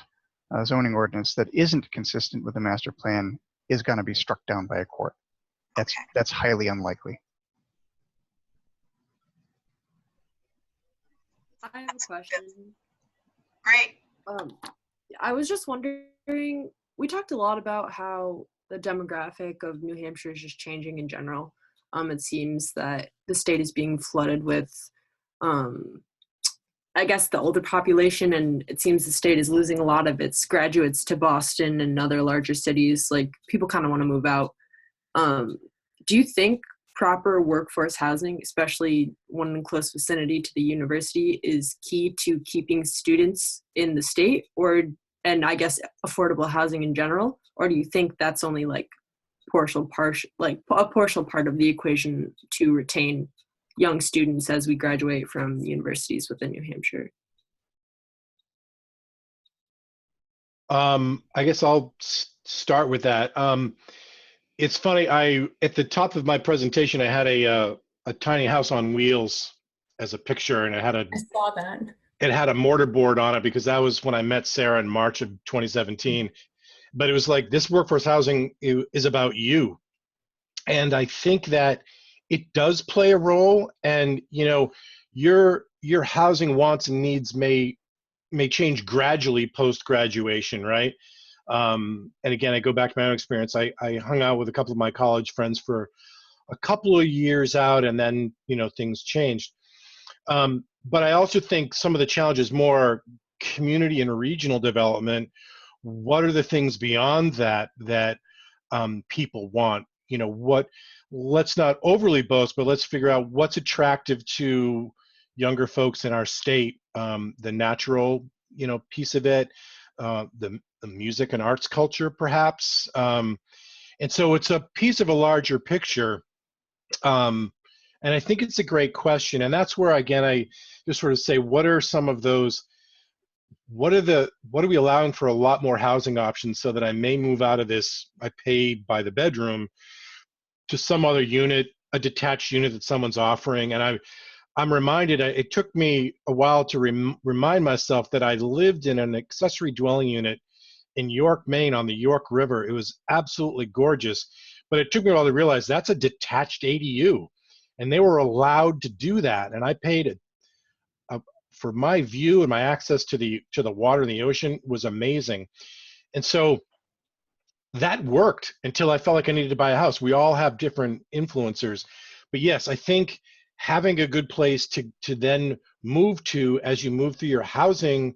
a zoning ordinance that isn't consistent with the master plan is going to be struck down by a court. That's highly unlikely. I have a question. Great. I was just wondering, we talked a lot about how the demographic of New Hampshire is just changing in general. It seems that the state is being flooded with, I guess, the older population, and it seems the state is losing a lot of its graduates to Boston and other larger cities. Like, people kind of want to move out. Do you think proper workforce housing, especially one in close vicinity to the university, is key to keeping students in the state, and I guess affordable housing in general? Or do you think that's only like a partial part of the equation to retain young students as we graduate from universities within New Hampshire? I guess I'll start with that. It's funny, at the top of my presentation, I had a tiny house on wheels as a picture, and I saw that. It had a mortarboard on it because that was when I met Sarah in March of 2017. But it was like, this workforce housing is about you. And I think that it does play a role, and you know, your housing wants and needs may change gradually post-graduation, right? And again, I go back to my own experience. I hung out with a couple of my college friends for a couple of years out, and then, you know, things changed. But I also think some of the challenges more community and regional development. What are the things beyond that that people want? You know, let's not overly boast, but let's figure out what's attractive to younger folks in our state. The natural, you know, piece of it, the music and arts culture, perhaps. And so it's a piece of a larger picture. And I think it's a great question. And that's where, again, I just sort of say, what are some of those, what are we allowing for a lot more housing options so that I may move out of this, I pay by the bedroom, to some other unit, a detached unit that someone's offering. And I'm reminded, it took me a while to remind myself that I lived in an accessory dwelling unit in York, Maine on the York River. It was absolutely gorgeous, but it took me a while to realize that's a detached ADU. And they were allowed to do that. And I paid for my view, and my access to the water and the ocean was amazing. And so that worked until I felt like I needed to buy a house. We all have different influencers. But yes, I think having a good place to then move to as you move through your housing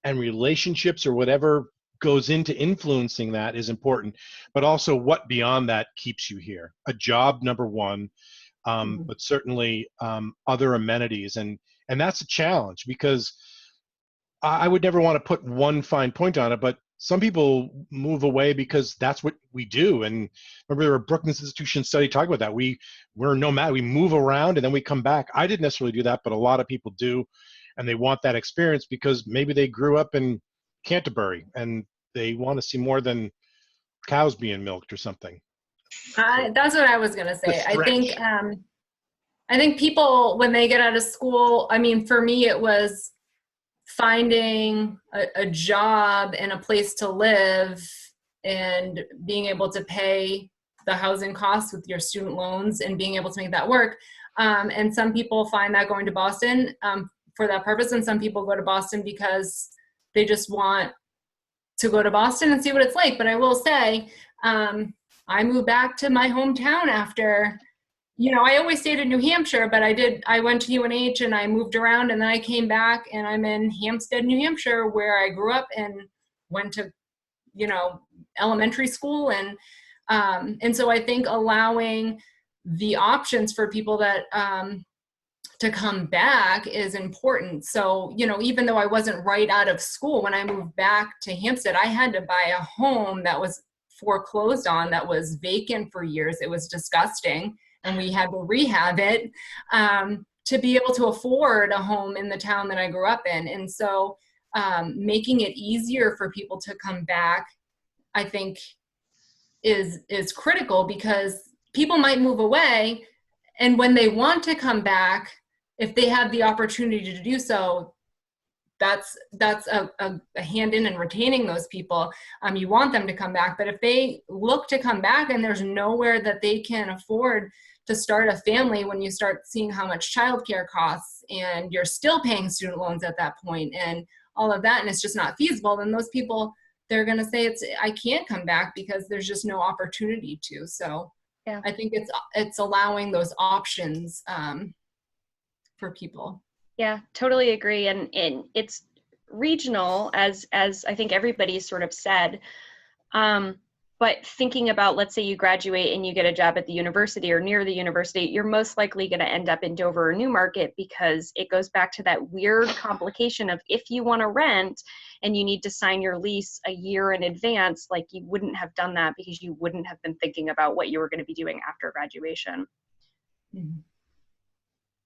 and relationships or whatever goes into influencing that is important. But also what beyond that keeps you here. A job, number one. But certainly other amenities, and that's a challenge, because I would never want to put one fine point on it, but some people move away because that's what we do. And remember, there were Brookings Institution study talking about that. We're nomad, we move around and then we come back. I didn't necessarily do that, but a lot of people do, and they want that experience because maybe they grew up in Canterbury and they want to see more than cows being milked or something. That's what I was gonna say. I think people, when they get out of school, I mean, for me, it was finding a job and a place to live and being able to pay the housing costs with your student loans and being able to make that work. And some people find that going to Boston for that purpose, and some people go to Boston because they just want to go to Boston and see what it's like. But I will say, I moved back to my hometown after, you know, I always stayed in New Hampshire, but I went to UNH and I moved around, and then I came back and I'm in Hampstead, New Hampshire, where I grew up and went to, you know, elementary school. And so I think allowing the options for people that, to come back is important. So, you know, even though I wasn't right out of school, when I moved back to Hampstead, I had to buy a home that was foreclosed on, that was vacant for years. It was disgusting. And we had to rehab it to be able to afford a home in the town that I grew up in. And so making it easier for people to come back, I think is critical, because people might move away, and when they want to come back, if they have the opportunity to do so, that's a hand in retaining those people. You want them to come back, but if they look to come back and there's nowhere that they can afford to start a family, when you start seeing how much childcare costs and you're still paying student loans at that point and all of that, and it's just not feasible, then those people, they're going to say, I can't come back because there's just no opportunity to. So yeah. I think it's allowing those options for people. Yeah, totally agree. And it's regional, as I think everybody's sort of said. But thinking about, let's say you graduate and you get a job at the university or near the university, you're most likely going to end up in Dover or Newmarket, because it goes back to that weird complication of, if you want to rent and you need to sign your lease a year in advance, like you wouldn't have done that because you wouldn't have been thinking about what you were going to be doing after graduation. Mm-hmm.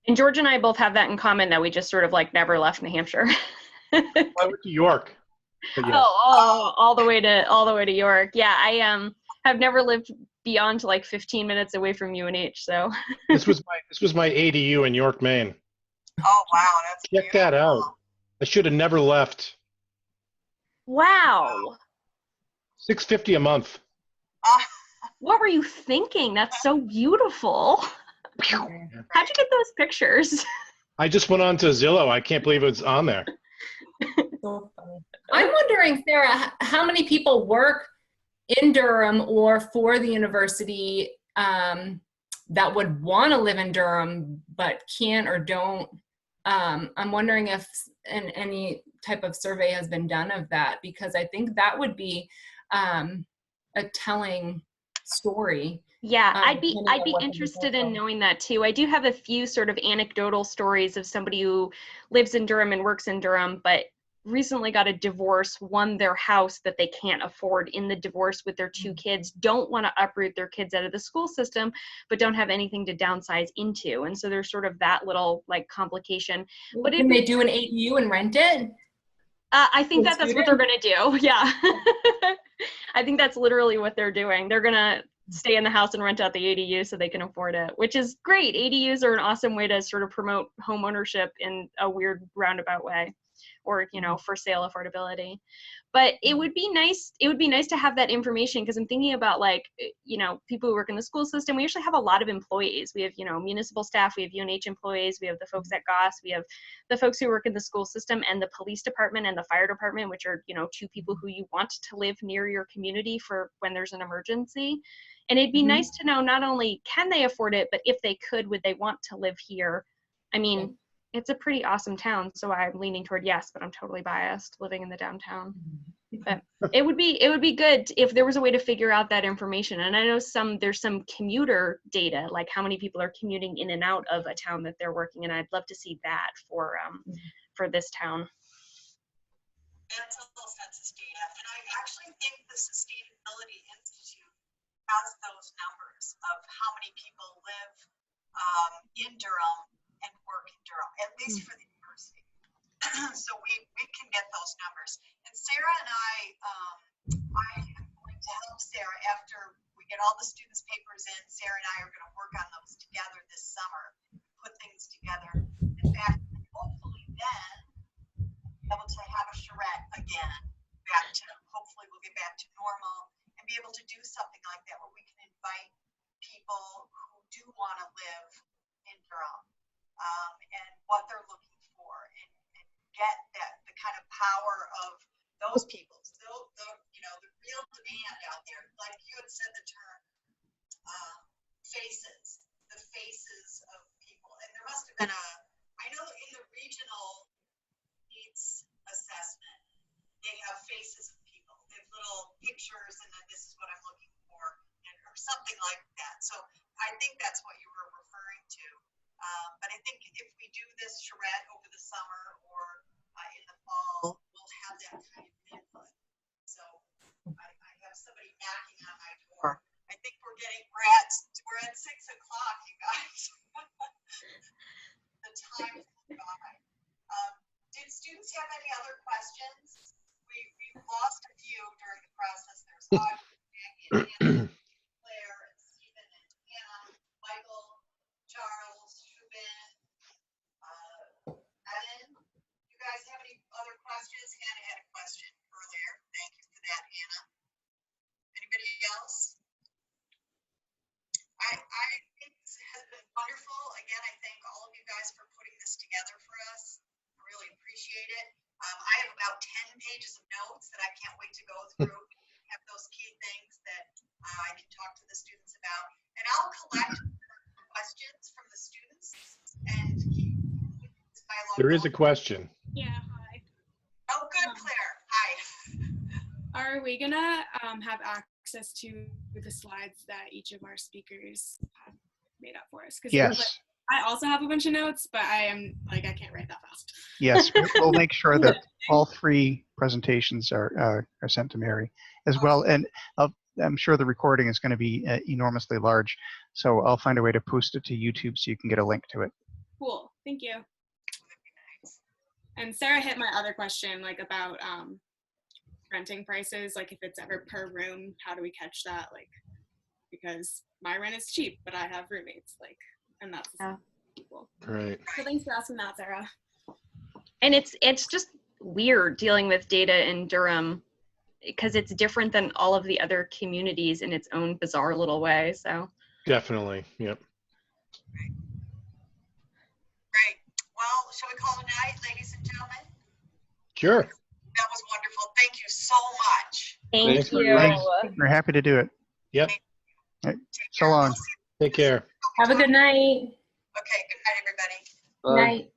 And George and I both have that in common, that we just sort of like never left New Hampshire. I went to York. Yeah. All the way to York. Yeah, I have never lived beyond like 15 minutes away from UNH. So this was my ADU in York, Maine. Oh wow, that's check beautiful. That out. I should have never left. Wow. $650 a month. What were you thinking? That's so beautiful. How'd you get those pictures? I just went on to Zillow. I can't believe it's on there. So funny. I'm wondering, Sarah, how many people work in Durham or for the university that would want to live in Durham but can't or don't. I'm wondering if any type of survey has been done of that, because I think that would be a telling story. Yeah, I'd be depending on what the interested results in are. knowing that too. I do have a few sort of anecdotal stories of somebody who lives in Durham and works in Durham, but recently got a divorce, won their house that they can't afford in the divorce with their 2 kids, don't want to uproot their kids out of the school system, but don't have anything to downsize into. And so there's sort of that little like complication. But Can they do an ADU and rent it? I think that's what they're going to do. Yeah. I think that's literally what they're doing. They're going to stay in the house and rent out the ADU so they can afford it, which is great. ADUs are an awesome way to sort of promote home ownership in a weird roundabout way, or, you know, for sale affordability. But it would be nice to have that information, because I'm thinking about, like, you know, people who work in the school system. We actually have a lot of employees. We have, you know, municipal staff, we have UNH employees, we have the folks at Goss, we have the folks who work in the school system and the police department and the fire department, which are, you know, 2 people who you want to live near your community for when there's an emergency. And it'd be nice to know, not only can they afford it, but if they could, would they want to live here? I mean, it's a pretty awesome town, so I'm leaning toward yes, but I'm totally biased living in the downtown. But it would be good if there was a way to figure out that information. And I know there's some commuter data, like how many people are commuting in and out of a town that they're working in. I'd love to see that for this town. That's all census data, and I actually think the Sustainability Institute has those numbers of how many people live in Durham and work in Durham, at least for the university. So we can get those numbers. And Sarah and I am going to help Sarah after we get all the students' papers in. Sarah and I are going to work on those together this summer, put things together. In fact, hopefully then be able to have a charrette again, hopefully we'll get back to normal and be able to do something like that where we can invite people who do want to live in Durham and what they're looking for, and get the kind of power of those people. So the real demand out there, like you had said the term the faces of people. And there must have been I know in the regional needs assessment, they have faces of people. They have little pictures, and then this is what I'm looking for, or something like that. So I think that's what you were referring to. But I think if we do this charrette over the summer or in the fall, we'll have that kind of input. So I have somebody knocking on my door. I think we're at 6 o'clock, you guys. The time is by. Did students have any other questions? We've lost a few during the process. There's Audrey, Maggie, and Anna, Claire, and Stephen, and Hannah, Michael, Charles, Shubin, Evan. You guys have any other questions? Hannah had a question earlier. Thank you for that, Hannah. Anybody else? I think this has been wonderful. Again, I thank all of you guys for putting this together for us. I really appreciate it. I have about 10 pages of notes that I can't wait to go through. Have those key things that I can talk to the students about. And I'll collect questions from the students and keep this dialogue There is a going. question. Yeah, hi. Oh, good, Claire. Hi. Are we gonna have access to the slides that each of our speakers have made up for us? Yes. I also have a bunch of notes, but I can't write that fast. Yes, we'll make sure that all 3 presentations are sent to Mary as well. And I'm sure the recording is going to be enormously large, so I'll find a way to post it to YouTube so you can get a link to it. Cool, thank you. And Sarah hit my other question, like about renting prices, like if it's ever per room, how do we catch that? Like, because my rent is cheap, but I have roommates, like, and that's cool. Right. So thanks for asking that, Sarah. And it's just weird dealing with data in Durham, because it's different than all of the other communities in its own bizarre little way. So Definitely. Yep. Great. Well, shall we call it a night, ladies and gentlemen? Sure. That was wonderful. Thank you so much. thank Thanks for you. We're happy to do it. Yep. So long. Take care. Have a good night. Okay, good night, everybody. Bye. Night.